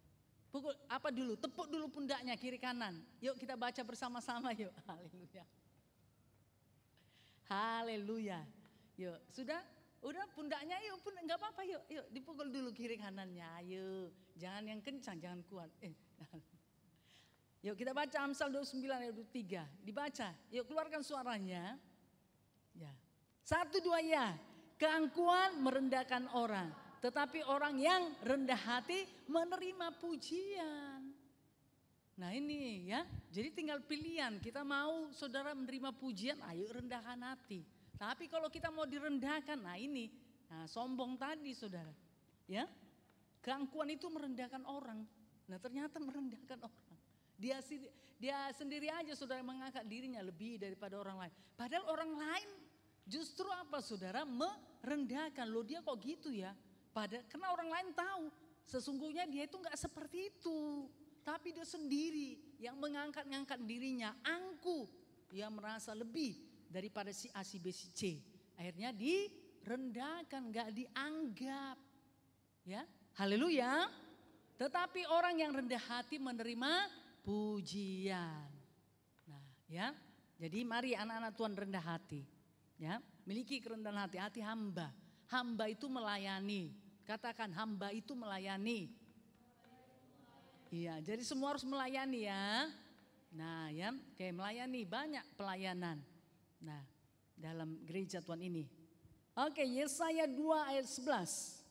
Pukul apa dulu? Tepuk dulu pundaknya kiri kanan. Yuk kita baca bersama-sama yuk. Haleluya. Haleluya. Yuk sudah? Udah pundaknya yuk, enggak apa-apa yuk. Yuk dipukul dulu kiri kanannya. Ayo. Jangan yang kencang, jangan kuat. Yuk kita baca Amsal 29 ayat 23. Dibaca. Yuk keluarkan suaranya. Ya. 1, 2 ya. Keangkuhan merendahkan orang, tetapi orang yang rendah hati menerima pujian. Nah ini ya, jadi tinggal pilihan. Kita mau saudara menerima pujian, ayo rendahkan hati. Tapi kalau kita mau direndahkan, nah ini, nah sombong tadi saudara. Ya, keangkuhan itu merendahkan orang. Nah ternyata merendahkan orang. Dia sendiri aja saudara mengangkat dirinya lebih daripada orang lain. Padahal orang lain justru apa saudara merendahkan. Loh dia kok gitu ya. Karena orang lain tahu sesungguhnya dia itu gak seperti itu. Tapi dia sendiri yang mengangkat-ngangkat dirinya. Angkuh. Dia merasa lebih daripada si A, si B, si C. Akhirnya direndahkan, gak dianggap. Ya, haleluya. Tetapi orang yang rendah hati menerima pujian. Nah ya, jadi mari anak-anak Tuhan rendah hati. Ya, miliki kerendahan hati, hati hamba. Hamba itu melayani. Katakan hamba itu melayani. Iya, jadi semua harus melayani ya. Nah, ya, kayak melayani banyak pelayanan. Nah, dalam gereja Tuhan ini. Oke, Yesaya 2 ayat 11.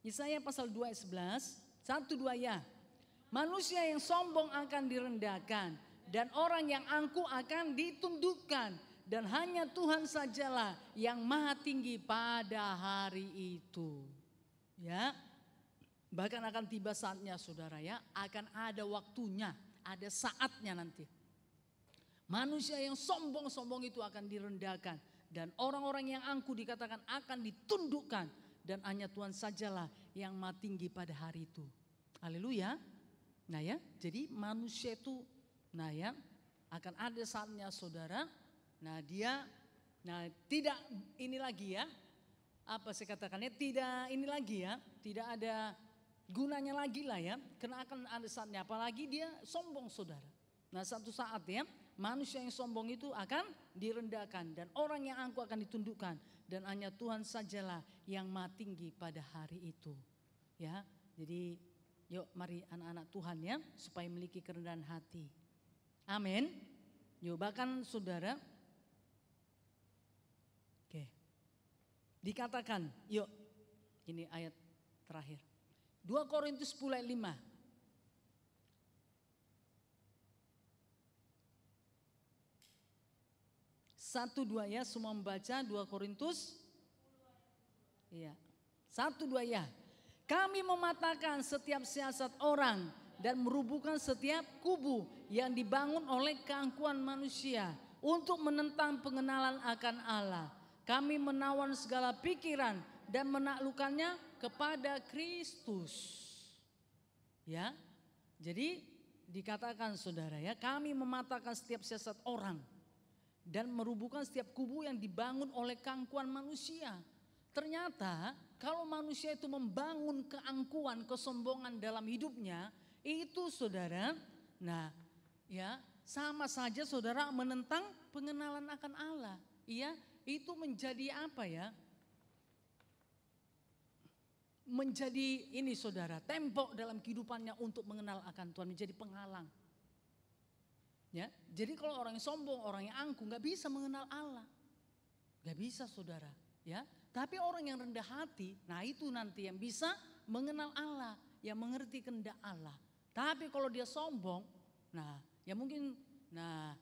Yesaya pasal 2 ayat 11. 1, 2 ya. Manusia yang sombong akan direndahkan, dan orang yang angkuh akan ditundukkan, dan hanya Tuhan sajalah yang maha tinggi pada hari itu. Ya, bahkan akan tiba saatnya saudara ya, akan ada waktunya, ada saatnya nanti. Manusia yang sombong-sombong itu akan direndahkan, dan orang-orang yang angkuh dikatakan akan ditundukkan, dan hanya Tuhan sajalah yang maha tinggi pada hari itu. Haleluya. Nah ya, jadi manusia itu nah ya, akan ada saatnya saudara, nah dia, nah tidak ini lagi ya, apa saya katakannya, tidak ini lagi ya, tidak ada gunanya lagi lah ya, karena akan ada saatnya, apalagi dia sombong saudara. Nah satu saat ya, manusia yang sombong itu akan direndahkan, dan orang yang angkuh akan ditundukkan, dan hanya Tuhan sajalah yang maha tinggi pada hari itu. Ya, jadi yuk mari anak-anak Tuhan ya, supaya memiliki kerendahan hati. Amin. Yuk bahkan saudara. Oke. Dikatakan, yuk ini ayat terakhir. 2 Korintus 10 ayat 5. Satu dua ya, semua membaca 2 Korintus. Iya. 1, 2 ya. Kami mematahkan setiap siasat orang dan merubuhkan setiap kubu yang dibangun oleh keangkuhan manusia untuk menentang pengenalan akan Allah. Kami menawan segala pikiran dan menaklukkannya kepada Kristus. Ya, jadi dikatakan saudara ya, kami mematahkan setiap siasat orang dan merubuhkan setiap kubu yang dibangun oleh keangkuhan manusia. Ternyata kalau manusia itu membangun keangkuhan, kesombongan dalam hidupnya, itu saudara, nah ya sama saja saudara menentang pengenalan akan Allah. Iya, itu menjadi apa ya? Menjadi ini saudara, tembok dalam kehidupannya untuk mengenal akan Tuhan, menjadi penghalang. Ya, jadi kalau orang yang sombong, orang yang angkuh nggak bisa mengenal Allah. Nggak bisa saudara. Ya, tapi orang yang rendah hati, nah itu nanti yang bisa mengenal Allah, yang mengerti kehendak Allah. Tapi kalau dia sombong, nah ya mungkin, nah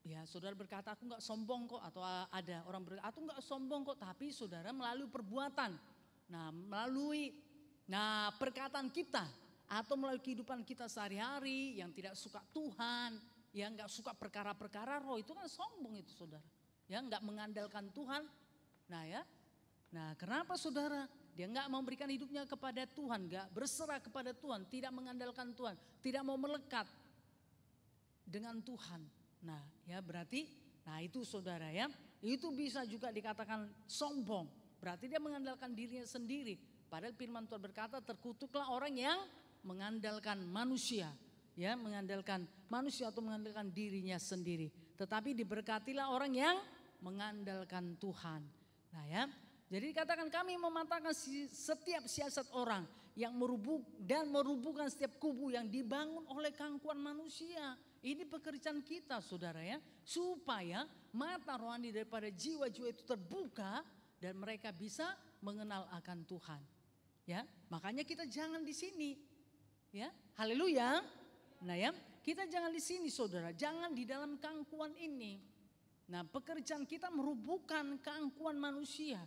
ya saudara berkata aku nggak sombong kok, atau ada orang berkata aku nggak sombong kok, tapi saudara melalui perbuatan, nah melalui perkataan kita atau melalui kehidupan kita sehari-hari yang tidak suka Tuhan, yang nggak suka perkara-perkara roh, itu kan sombong itu saudara, ya nggak mengandalkan Tuhan. Nah ya, nah kenapa saudara? Dia nggak mau memberikan hidupnya kepada Tuhan, nggak berserah kepada Tuhan, tidak mengandalkan Tuhan, tidak mau melekat dengan Tuhan. Nah ya berarti, nah itu saudara ya, itu bisa juga dikatakan sombong. Berarti dia mengandalkan dirinya sendiri. Padahal firman Tuhan berkata terkutuklah orang yang mengandalkan manusia. Ya, mengandalkan manusia atau mengandalkan dirinya sendiri. Tetapi diberkatilah orang yang mengandalkan Tuhan. Nah ya, jadi dikatakan kami mematahkan setiap siasat orang yang merubuhkan setiap kubu yang dibangun oleh keangkuhan manusia. Ini pekerjaan kita saudara ya, supaya mata rohani daripada jiwa-jiwa itu terbuka dan mereka bisa mengenal akan Tuhan. Ya, makanya kita jangan di sini. Ya, haleluya. Nah ya, kita jangan di sini saudara, jangan di dalam keangkuhan ini. Nah, pekerjaan kita merubuhkan keangkuhan manusia.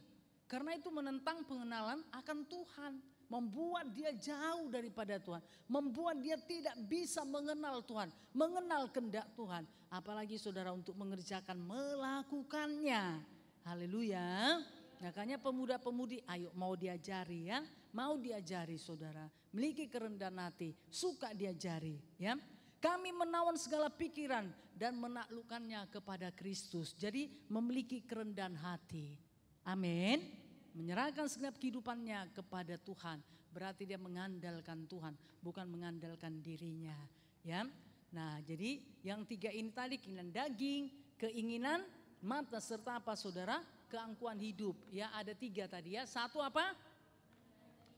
Karena itu menentang pengenalan akan Tuhan. Membuat dia jauh daripada Tuhan. Membuat dia tidak bisa mengenal Tuhan. Mengenal kehendak Tuhan. Apalagi saudara untuk mengerjakan, melakukannya. Haleluya. Makanya pemuda-pemudi ayo mau diajari ya. Mau diajari saudara. Memiliki kerendahan hati. Suka diajari ya. Kami menawan segala pikiran dan menaklukkannya kepada Kristus. Jadi memiliki kerendahan hati. Amin. Menyerahkan segenap kehidupannya kepada Tuhan. Berarti dia mengandalkan Tuhan, bukan mengandalkan dirinya. Ya. Nah, jadi yang tiga ini tadi, keinginan daging, keinginan mata, serta apa saudara? Keangkuhan hidup. Ya, ada tiga tadi ya. Satu apa?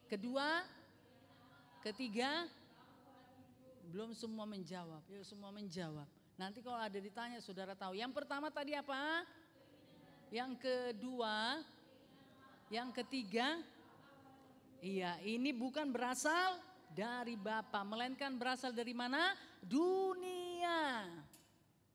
Kedua, ketiga, belum semua menjawab. Ya, semua menjawab. Nanti kalau ada ditanya saudara tahu. Yang pertama tadi apa? Yang kedua, yang ketiga, iya ini bukan berasal dari Bapa, melainkan berasal dari mana? Dunia.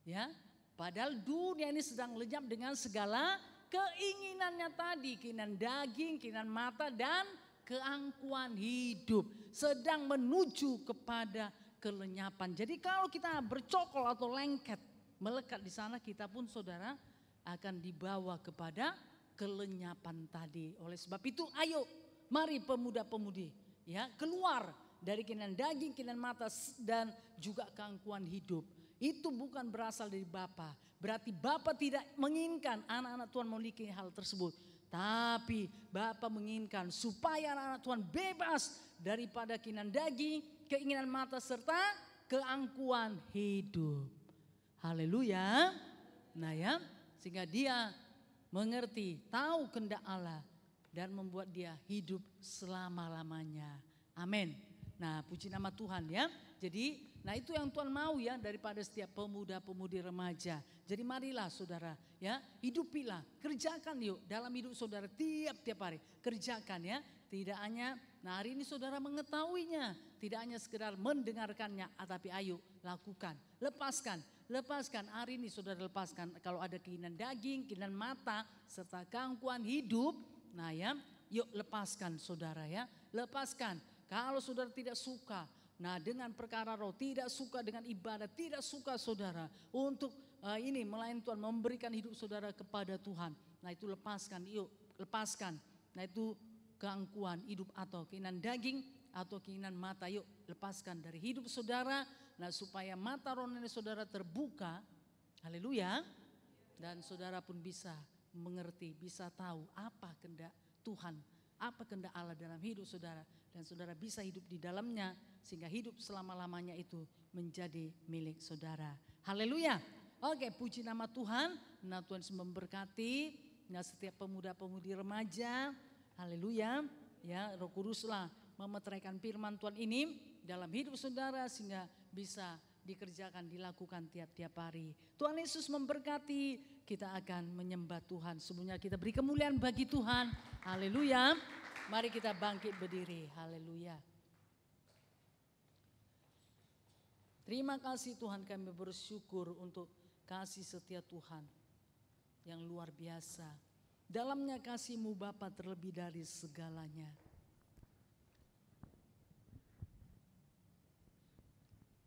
Ya, padahal dunia ini sedang lenyap dengan segala keinginannya tadi, keinginan daging, keinginan mata dan keangkuhan hidup, sedang menuju kepada kelenyapan. Jadi kalau kita bercokol atau lengket, melekat di sana, kita pun saudara akan dibawa kepada kelenyapan tadi. Oleh sebab itu ayo mari pemuda-pemudi ya keluar dari keinginan daging, keinginan mata dan juga keangkuhan hidup. Itu bukan berasal dari Bapa. Berarti Bapa tidak menginginkan anak-anak Tuhan memiliki hal tersebut. Tapi Bapa menginginkan supaya anak-anak Tuhan bebas daripada keinginan daging, keinginan mata serta keangkuhan hidup. Haleluya. Nah ya, sehingga dia mengerti, tahu kehendak Allah dan membuat dia hidup selama-lamanya. Amin. Nah, puji nama Tuhan ya. Jadi, nah itu yang Tuhan mau ya daripada setiap pemuda-pemudi remaja. Jadi marilah saudara ya, hidupilah, kerjakan yuk dalam hidup saudara tiap-tiap hari. Kerjakan ya, tidak hanya nah hari ini saudara mengetahuinya, tidak hanya sekedar mendengarkannya, tapi ayo lakukan, lepaskan hari ini saudara lepaskan. Kalau ada keinginan daging, keinginan mata, serta keangkuhan hidup, nah ya yuk lepaskan saudara ya, lepaskan. Kalau saudara tidak suka, nah dengan perkara roh, tidak suka dengan ibadah, tidak suka saudara untuk ini melayan Tuhan, memberikan hidup saudara kepada Tuhan. Nah itu lepaskan, yuk lepaskan. Nah itu keangkuhan hidup atau keinginan daging atau keinginan mata, yuk lepaskan dari hidup saudara. Nah supaya mata rohani saudara terbuka, haleluya. Dan saudara pun bisa mengerti, bisa tahu apa kehendak Tuhan, apa kehendak Allah dalam hidup saudara. Dan saudara bisa hidup di dalamnya sehingga hidup selama-lamanya itu menjadi milik saudara. Haleluya. Oke, puji nama Tuhan. Nah Tuhan memberkati nah setiap pemuda-pemudi remaja. Haleluya. Ya, Roh Kuduslah memeteraikan firman Tuhan ini dalam hidup saudara sehingga bisa dikerjakan, dilakukan tiap-tiap hari. Tuhan Yesus memberkati, kita akan menyembah Tuhan. Sebelumnya kita beri kemuliaan bagi Tuhan. Haleluya. Mari kita bangkit berdiri. Haleluya. Terima kasih Tuhan, kami bersyukur untuk kasih setia Tuhan yang luar biasa. Dalamnya kasih-Mu Bapa terlebih dari segalanya.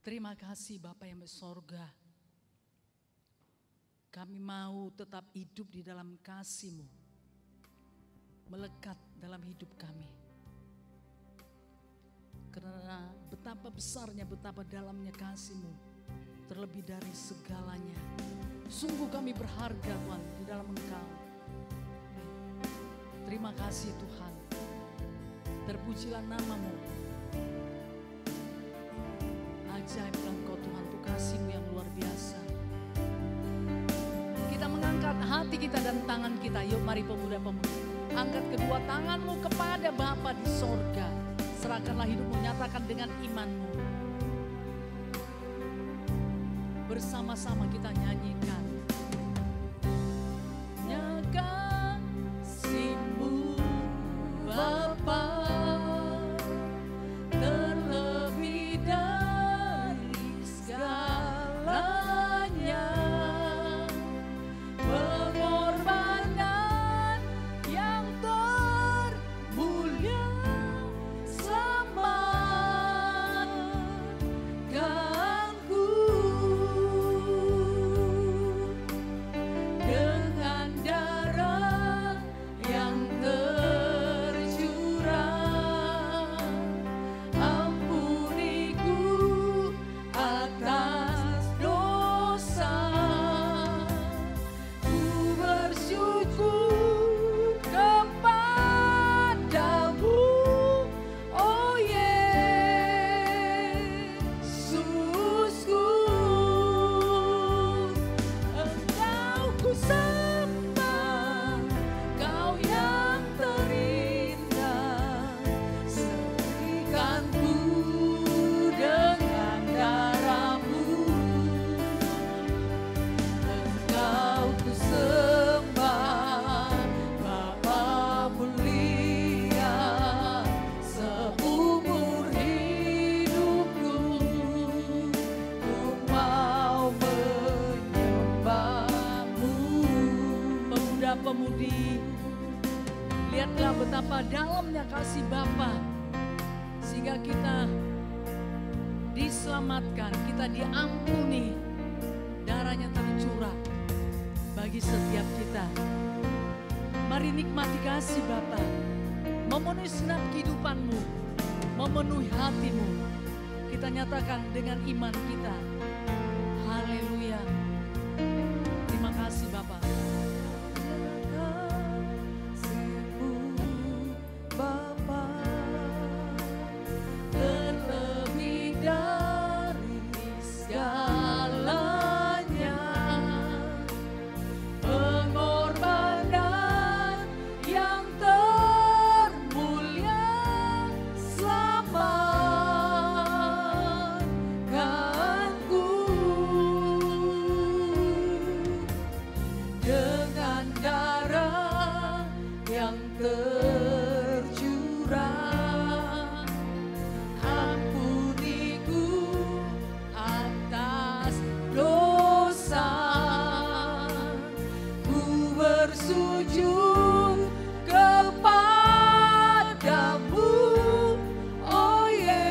Terima kasih Bapa yang bersorga. Kami mau tetap hidup di dalam kasih-Mu. Melekat dalam hidup kami. Karena betapa besarnya, betapa dalamnya kasih-Mu. Terlebih dari segalanya. Sungguh kami berharga Tuhan di dalam Engkau. Terima kasih Tuhan. Terpujilah nama-Mu. Ajaib Engkau Tuhan, untuk kasih-Mu yang luar biasa. Kita mengangkat hati kita dan tangan kita. Yuk mari pemuda-pemudi, angkat kedua tanganmu kepada Bapa di sorga. Serahkanlah hidupmu, nyatakan dengan imanmu. Bersama-sama kita nyanyikan. Kasih-Mu Bapa terlebih dari segalanya, pengorbanan yang termulia selamatkanku dengan darah yang tercurah. Ampuniku atas dosa, ku bersyukur kepadamu, oh Yesusku. Engkau ku sembah, Kau yang terindah. Setrikanku dengan darah-Mu. Engkau ku sembah, Bapa mulia. Seumur hidupku ku mau menyembah-Mu. Pemuda-pemudi, lihatlah betapa dalamnya kasih Bapa, sehingga kita diselamatkan, kita diampuni, darahnya tercurah bagi setiap kita. Mari nikmati kasih Bapa, memenuhi segenap kehidupanmu, memenuhi hatimu. Kita nyatakan dengan iman kita. Haleluya. Terima kasih Bapa. Kasih-Mu Bapa terlebih dari segalanya, pengorbanan yang termulia selamatkanku dengan darah yang tercurah. Ampuniku atas dosa, ku bersujud kepadamu, oh Yesusku.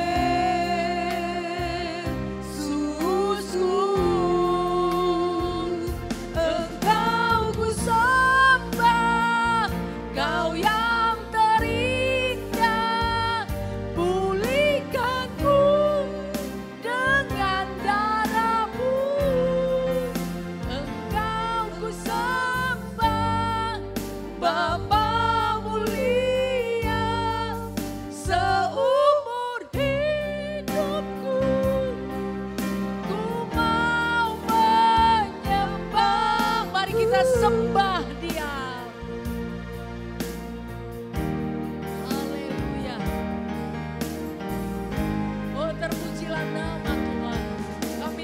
Engkau ku sembah, Kau yang terindah. Pulihkanku dengan darah-Mu. Engkau ku sembah, Bapa mulia. Seumur hidupku ku mau menyembah. Mari kita sembah Dia. Haleluya. Oh terpujilah nama Tuhan. Kami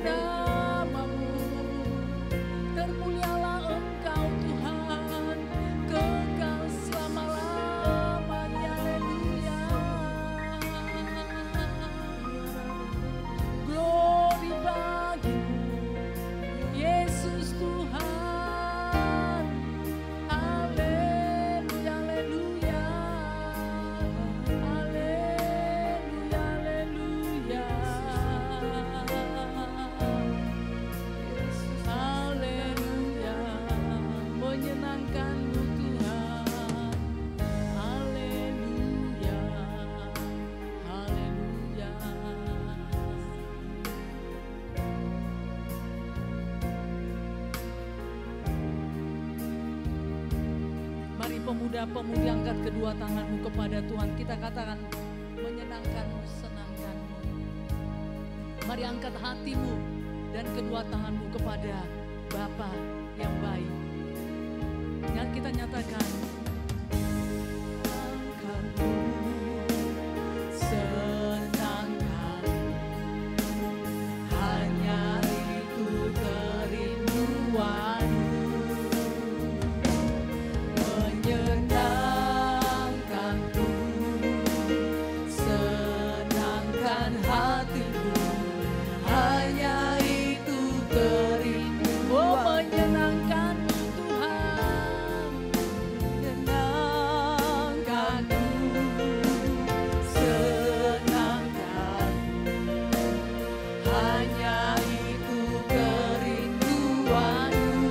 namamu, termulialah Engkau Tuhan, kekal selama-lamanya. Haleluya. Glory bagimu, Yesus Tuhan. Haleluya, haleluya. Haleluya, haleluya. Haleluya, menyenangkanmu Tuhan. Haleluya, haleluya. Mari pemuda-pemudi angkat kedua tanganmu kepada Tuhan. Kita katakan menyenangkanmu, senangkanmu. Mari angkat hatimu dan kedua tanganmu kepada Bapa yang baik. Dan kita nyatakan, senangkanmu, senangkan, hanya itu kerinduanmu. Menyenangkanku, senangkan hatimu, hanya itu kerinduan. Oh, menyenangkanmu Tuhan, menyenangkanku, senangkan, hanya itu kerinduanmu.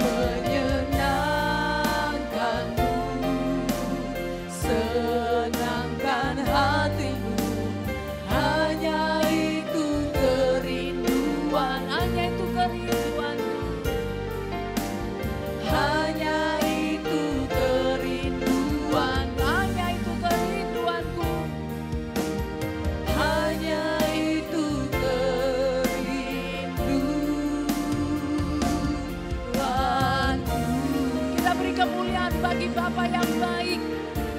Menyenangkanmu, senangkan hatimu, hanya itu kerinduan, hanya itu kerinduanku, hanya itu kerinduan, hanya itu kerinduanku, hanya itu kerinduanku. Kita beri kemuliaan bagi Bapa yang baik,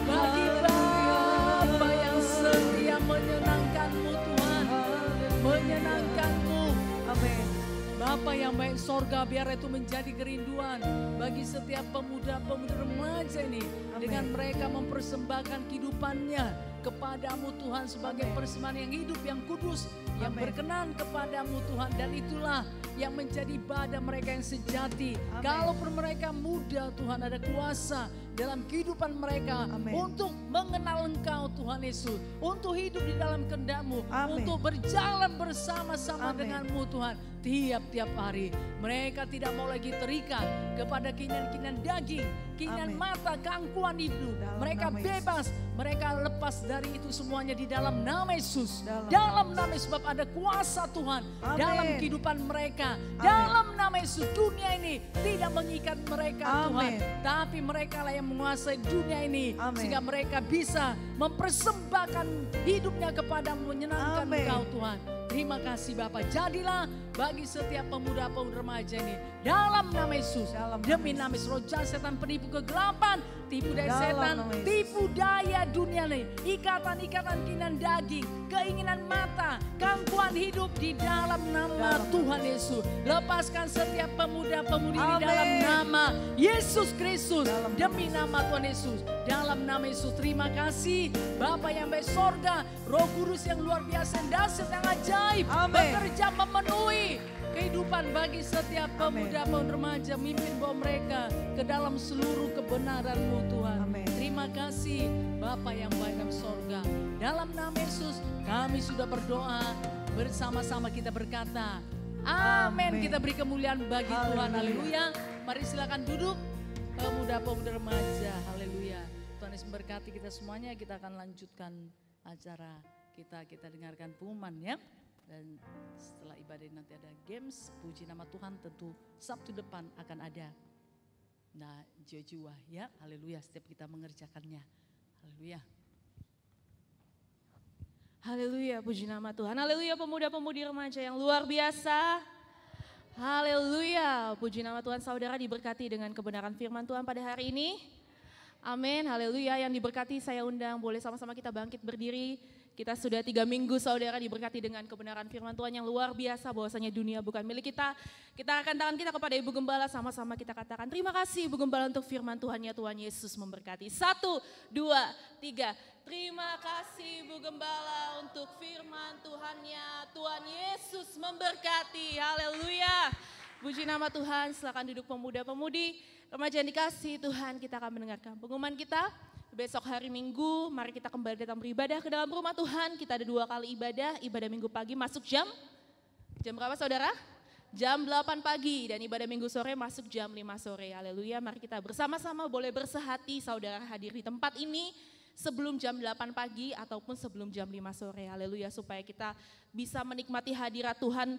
bagi Bapa yang setia, menyenangkanmu Tuhan, menyenangkanmu. Amin. Bapa yang baik sorga, biar itu menjadi kerinduan bagi setiap pemuda-pemudi remaja ini. Amin. Dengan mereka mempersembahkan kehidupannya kepadamu Tuhan sebagai Amin. persembahan yang hidup, yang kudus, yang Amin. berkenan kepadamu Tuhan. Dan itulah yang menjadi ibadah mereka yang sejati. Amin. Kalaupun mereka muda Tuhan, ada kuasa dalam kehidupan mereka. Amin. Untuk mengenal Engkau Tuhan Yesus, untuk hidup di dalam kehendak-Mu, Amin. untuk berjalan bersama-sama Amin. dengan-Mu Tuhan. Tiap-tiap hari mereka tidak mau lagi terikat kepada keinginan-keinginan daging, keinginan Amin. mata, keangkuhan itu. Dalam Mereka nama Yesus. bebas, mereka lepas dari itu semuanya di dalam nama Yesus. Dalam Dalam nama nama Yesus, sebab ada kuasa Tuhan Amin. dalam kehidupan mereka. Amin. Dalam nama Yesus, dunia ini tidak mengikat mereka Tuhan, Amin. tapi mereka lah yang menguasai dunia ini. Amin. Sehingga mereka bisa mempersembahkan hidupnya kepada-Mu, menyenangkan Amin. Engkau Tuhan. Terima kasih Bapak, jadilah bagi setiap pemuda-pemudi remaja ini dalam nama Yesus. Dalam nama Demi Yesus. nama Yesus, roh jahat, setan, penipu, kegelapan, tipu daya Dalam setan, nama Yesus. tipu daya dunia ini, ikatan-ikatan keinginan daging, keinginan mata, gangguan hidup di dalam nama Dalam Tuhan Yesus. Lepaskan setiap pemuda-pemudi di Amin. dalam nama Yesus Kristus. Dalam Demi nama Tuhan Yesus, dalam nama Yesus. Terima kasih Bapa yang baik sorga, Roh Kudus yang luar biasa, yang dahsyat, yang ajaib, Amin. bekerja memenuhi kehidupan bagi setiap Amin. pemuda dan remaja, mimpin bawa mereka ke dalam seluruh kebenaran-Mu Tuhan. Amin. Terima kasih Bapa yang baik dalam sorga. Dalam nama Yesus kami sudah berdoa, bersama-sama kita berkata amin. Amin. Kita beri kemuliaan bagi Tuhan. Haleluya. Mari silakan duduk pemuda-pemudi remaja. Haleluya. Tuhan Yesus memberkati kita semuanya. Kita akan lanjutkan acara kita dengarkan pengumuman ya. Dan setelah ibadah ini nanti ada games, puji nama Tuhan, tentu Sabtu depan akan ada. Nah, jiwa-jiwa ya, haleluya, setiap kita mengerjakannya. Haleluya. Haleluya, puji nama Tuhan. Haleluya, pemuda-pemudi remaja yang luar biasa. Haleluya, puji nama Tuhan. Saudara diberkati dengan kebenaran firman Tuhan pada hari ini. Amin, haleluya. Yang diberkati saya undang, boleh sama-sama kita bangkit berdiri. Kita sudah 3 minggu saudara diberkati dengan kebenaran firman Tuhan yang luar biasa, bahwasanya dunia bukan milik kita. Kita akan tangan kita kepada Ibu Gembala, sama-sama kita katakan terima kasih Ibu Gembala untuk firman Tuhan, ya Tuhan Yesus memberkati. 1, 2, 3. Terima kasih Ibu Gembala untuk firman Tuhannya, Tuhan Yesus memberkati. Haleluya. Puji nama Tuhan, silakan duduk pemuda-pemudi. Remaja yang dikasih Tuhan, kita akan mendengarkan pengumuman kita. Besok hari Minggu, mari kita kembali datang beribadah ke dalam rumah Tuhan. Kita ada 2 kali ibadah Minggu pagi masuk jam berapa saudara? Jam 8 pagi dan ibadah Minggu sore masuk jam 5 sore. Haleluya, mari kita bersama-sama boleh bersehati saudara hadir di tempat ini sebelum jam 8 pagi ataupun sebelum jam 5 sore. Haleluya, supaya kita bisa menikmati hadirat Tuhan,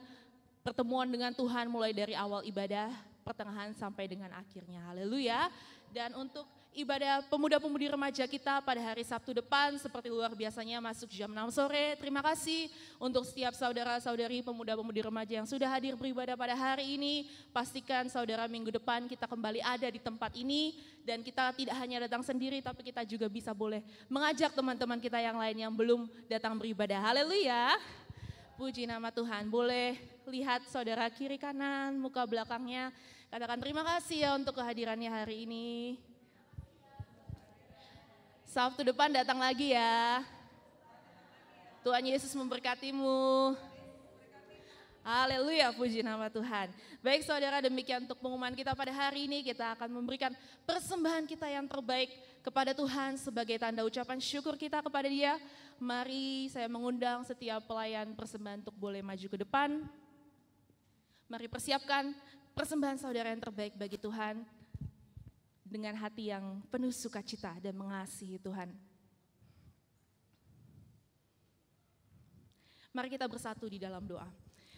pertemuan dengan Tuhan mulai dari awal ibadah, pertengahan sampai dengan akhirnya. Haleluya. Dan untuk ibadah pemuda-pemudi remaja kita pada hari Sabtu depan seperti luar biasanya masuk jam 6 sore. Terima kasih untuk setiap saudara-saudari pemuda-pemudi remaja yang sudah hadir beribadah pada hari ini. Pastikan saudara minggu depan kita kembali ada di tempat ini. Dan kita tidak hanya datang sendiri tapi kita juga bisa boleh mengajak teman-teman kita yang lain yang belum datang beribadah. Haleluya. Puji nama Tuhan. Boleh lihat saudara kiri kanan, muka belakangnya. Katakan terima kasih ya untuk kehadirannya hari ini. Sabtu depan datang lagi ya. Tuhan Yesus memberkatimu. Haleluya, puji nama Tuhan. Baik saudara, demikian untuk pengumuman kita pada hari ini. Kita akan memberikan persembahan kita yang terbaik kepada Tuhan sebagai tanda ucapan syukur kita kepada Dia. Mari saya mengundang setiap pelayan persembahan untuk boleh maju ke depan. Mari persiapkan persembahan saudara yang terbaik bagi Tuhan dengan hati yang penuh sukacita dan mengasihi Tuhan. Mari kita bersatu di dalam doa.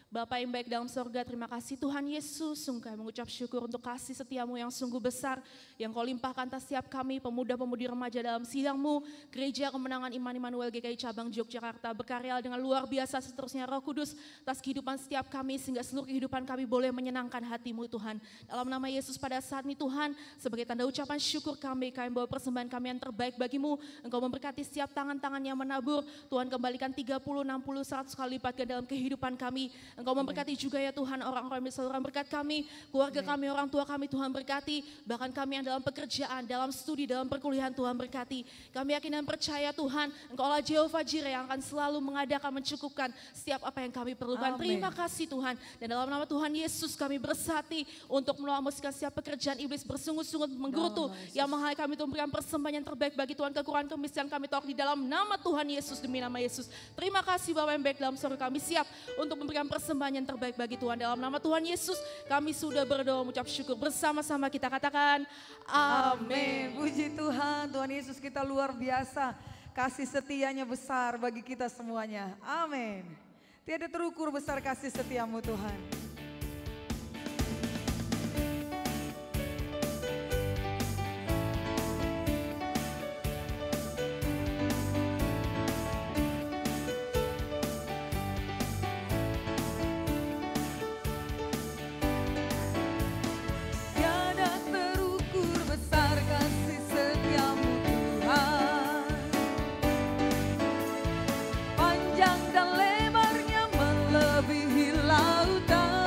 Bapa yang baik dalam sorga, terima kasih Tuhan Yesus, sungguh kami mengucap syukur untuk kasih setiamu yang sungguh besar, yang kau limpahkan atas setiap kami, pemuda-pemudi remaja dalam sidangmu, Gereja Kemenangan Iman Immanuel GKI Cabang Yogyakarta, berkarya dengan luar biasa seterusnya Roh Kudus, atas kehidupan setiap kami, sehingga seluruh kehidupan kami boleh menyenangkan hatimu Tuhan. Dalam nama Yesus pada saat ini Tuhan, sebagai tanda ucapan syukur kami bawa persembahan kami yang terbaik bagimu, Engkau memberkati setiap tangan-tangan yang menabur, Tuhan kembalikan 30, 60, 100 kali lipat dalam kehidupan kami. Engkau memberkati juga ya Tuhan orang-orang saluran berkat kami, keluarga kami, orang tua kami Tuhan berkati, bahkan kami yang dalam pekerjaan, dalam studi, dalam perkuliahan Tuhan berkati. Kami yakin dan percaya Tuhan, Engkau Allah Jehovah Jireh yang akan selalu mengadakan, mencukupkan setiap apa yang kami perlukan. Amin. Terima kasih Tuhan, dan dalam nama Tuhan Yesus kami bersati untuk melamuskan setiap pekerjaan iblis bersungut-sungut menggerutu yang menghalangi kami untuk memberikan persembahan yang terbaik bagi Tuhan. Kekurangan kemiskinan kami tolak di dalam nama Tuhan Yesus, demi nama Yesus. Terima kasih Bapa yang baik dalam surga, kami siap untuk memberikan persembahan yang terbaik bagi Tuhan. Dalam nama Tuhan Yesus kami sudah berdoa mengucap syukur, bersama-sama kita katakan amin. Puji Tuhan, Tuhan Yesus kita luar biasa, kasih setianya besar bagi kita semuanya. Amin. Tiada terukur besar kasih setiamu Tuhan. Panjang dan lebarnya melebihi lautan.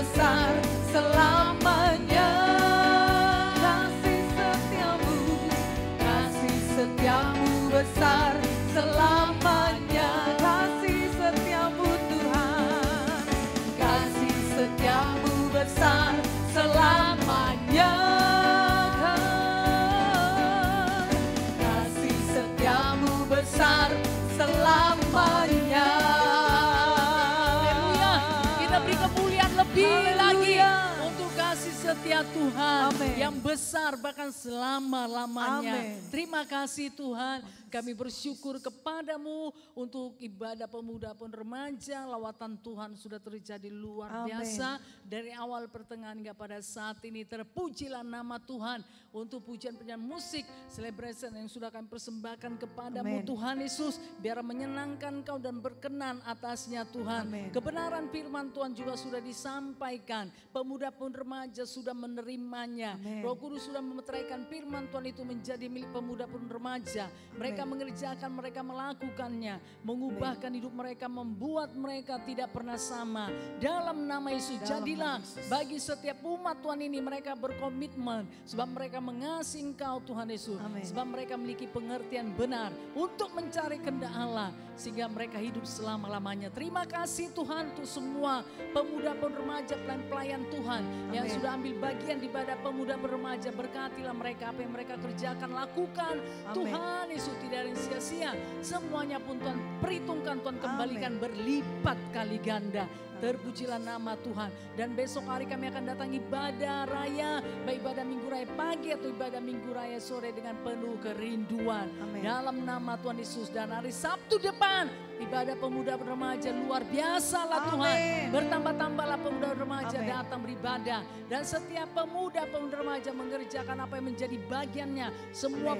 besar selamanya. Kasih setiamu besar selamanya. Kasih setiamu Tuhan, kasih setiamu besar selamanya. Kasih setiamu besar selamanya. Haleluya. Kita beri kemuliaan lebih lagi untuk kasih setia Tuhan yang besar bahkan selama-lamanya. Terima kasih Tuhan. Kami bersyukur kepadamu untuk ibadah pemuda pun remaja. Lawatan Tuhan sudah terjadi luar biasa. Dari awal pertengahan hingga pada saat ini terpujilah nama Tuhan. Untuk pujian-pujian musik, celebration yang sudah kami persembahkan kepadamu Tuhan Yesus. Biar menyenangkan kau dan berkenan atasnya Tuhan. Kebenaran firman Tuhan juga sudah disampaikan. Pemuda pun remaja sudah menerimanya. Roh Kudus sudah memeteraikan firman Tuhan itu menjadi milik pemuda pun remaja. Mereka mengerjakan, mereka melakukannya, mengubahkan hidup mereka, membuat mereka tidak pernah sama. Dalam nama Yesus, jadilah bagi setiap umat Tuhan ini mereka berkomitmen sebab mereka mengasihi Engkau Tuhan Yesus. Sebab mereka memiliki pengertian benar untuk mencari kehendak Allah sehingga mereka hidup selama-lamanya. Terima kasih Tuhan untuk semua pemuda pun remaja, pelayan Tuhan yang sudah ambil bagian di ibadah pemuda pun remaja. Berkatilah mereka, apa yang mereka kerjakan, lakukan. Tuhan Yesus tidak ada yang sia-sia. Semuanya pun Tuhan perhitungkan, Tuhan kembalikan berlipat kali ganda. Terpujilah nama Tuhan. Dan besok hari kami akan datang ibadah raya, baik ibadah minggu raya pagi atau ibadah minggu raya sore dengan penuh kerinduan. Dalam nama Tuhan Yesus. Dan hari Sabtu depan ibadah pemuda remaja luar biasa lah Tuhan. Bertambah-tambahlah pemuda remaja datang beribadah. Dan setiap pemuda remaja mengerjakan apa yang menjadi bagiannya. Semua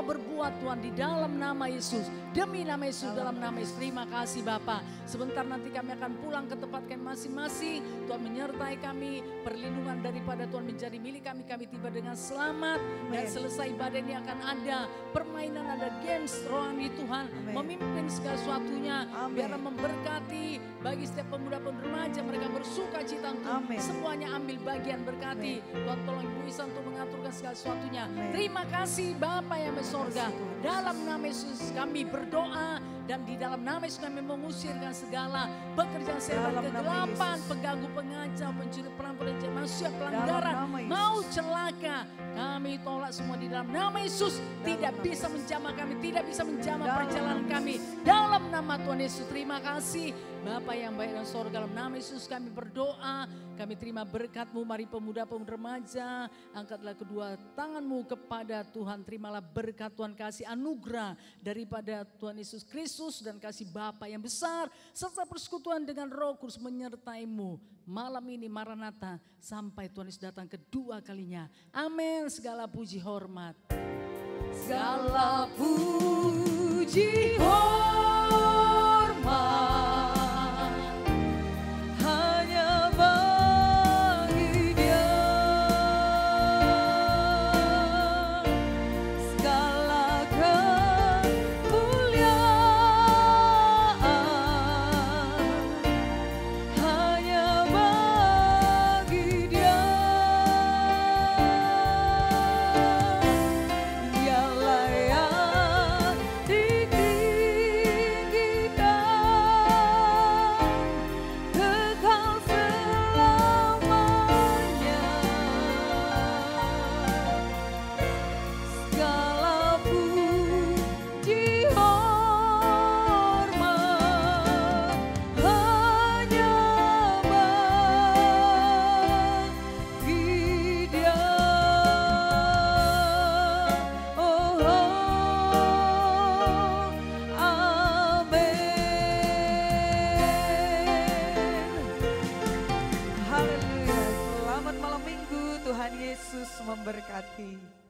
berbuah Tuhan di dalam nama Yesus. Demi nama Yesus, dalam nama Yesus. Terima kasih Bapa. Sebentar nanti kami akan pulang ke tempat kami masing-masing. Tuhan menyertai kami, perlindungan daripada Tuhan menjadi milik kami. Kami tiba dengan selamat. Dan selesai ibadah ini akan ada permainan, ada games rohani Tuhan. Memimpin segala sesuatunya. Biar memberkati bagi setiap pemuda pun remaja. Mereka bersuka cita untuk semuanya ambil bagian berkati. Tuhan tolong Ibu Isa untuk mengaturkan segala sesuatunya. Terima kasih Bapa yang di sorga. Dalam nama Yesus kami berdoa. Dan di dalam nama Yesus kami mengusirkan segala pekerjaan setan, kegelapan, pengganggu, pengacau, pencuri, perampok, dan manusia, pelanggaran, mau celaka. Kami tolak semua di dalam nama Yesus. Tidak bisa menjamah kami, tidak bisa menjamah perjalanan kami. Dalam nama Tuhan Yesus, terima kasih. Bapa yang baik dan sorga, dalam nama Yesus kami berdoa. Kami terima berkat-Mu, mari pemuda-pemudi remaja. Angkatlah kedua tangan-Mu kepada Tuhan. Terimalah berkat Tuhan, kasih anugerah daripada Tuhan Yesus Kristus. Dan kasih Bapa yang besar. Serta persekutuan dengan Roh Kudus menyertai-Mu. Malam ini Maranatha sampai Tuhan Yesus datang kedua kalinya. Amin. Segala puji hormat. Segala puji hormat. Tuhan Yesus memberkati.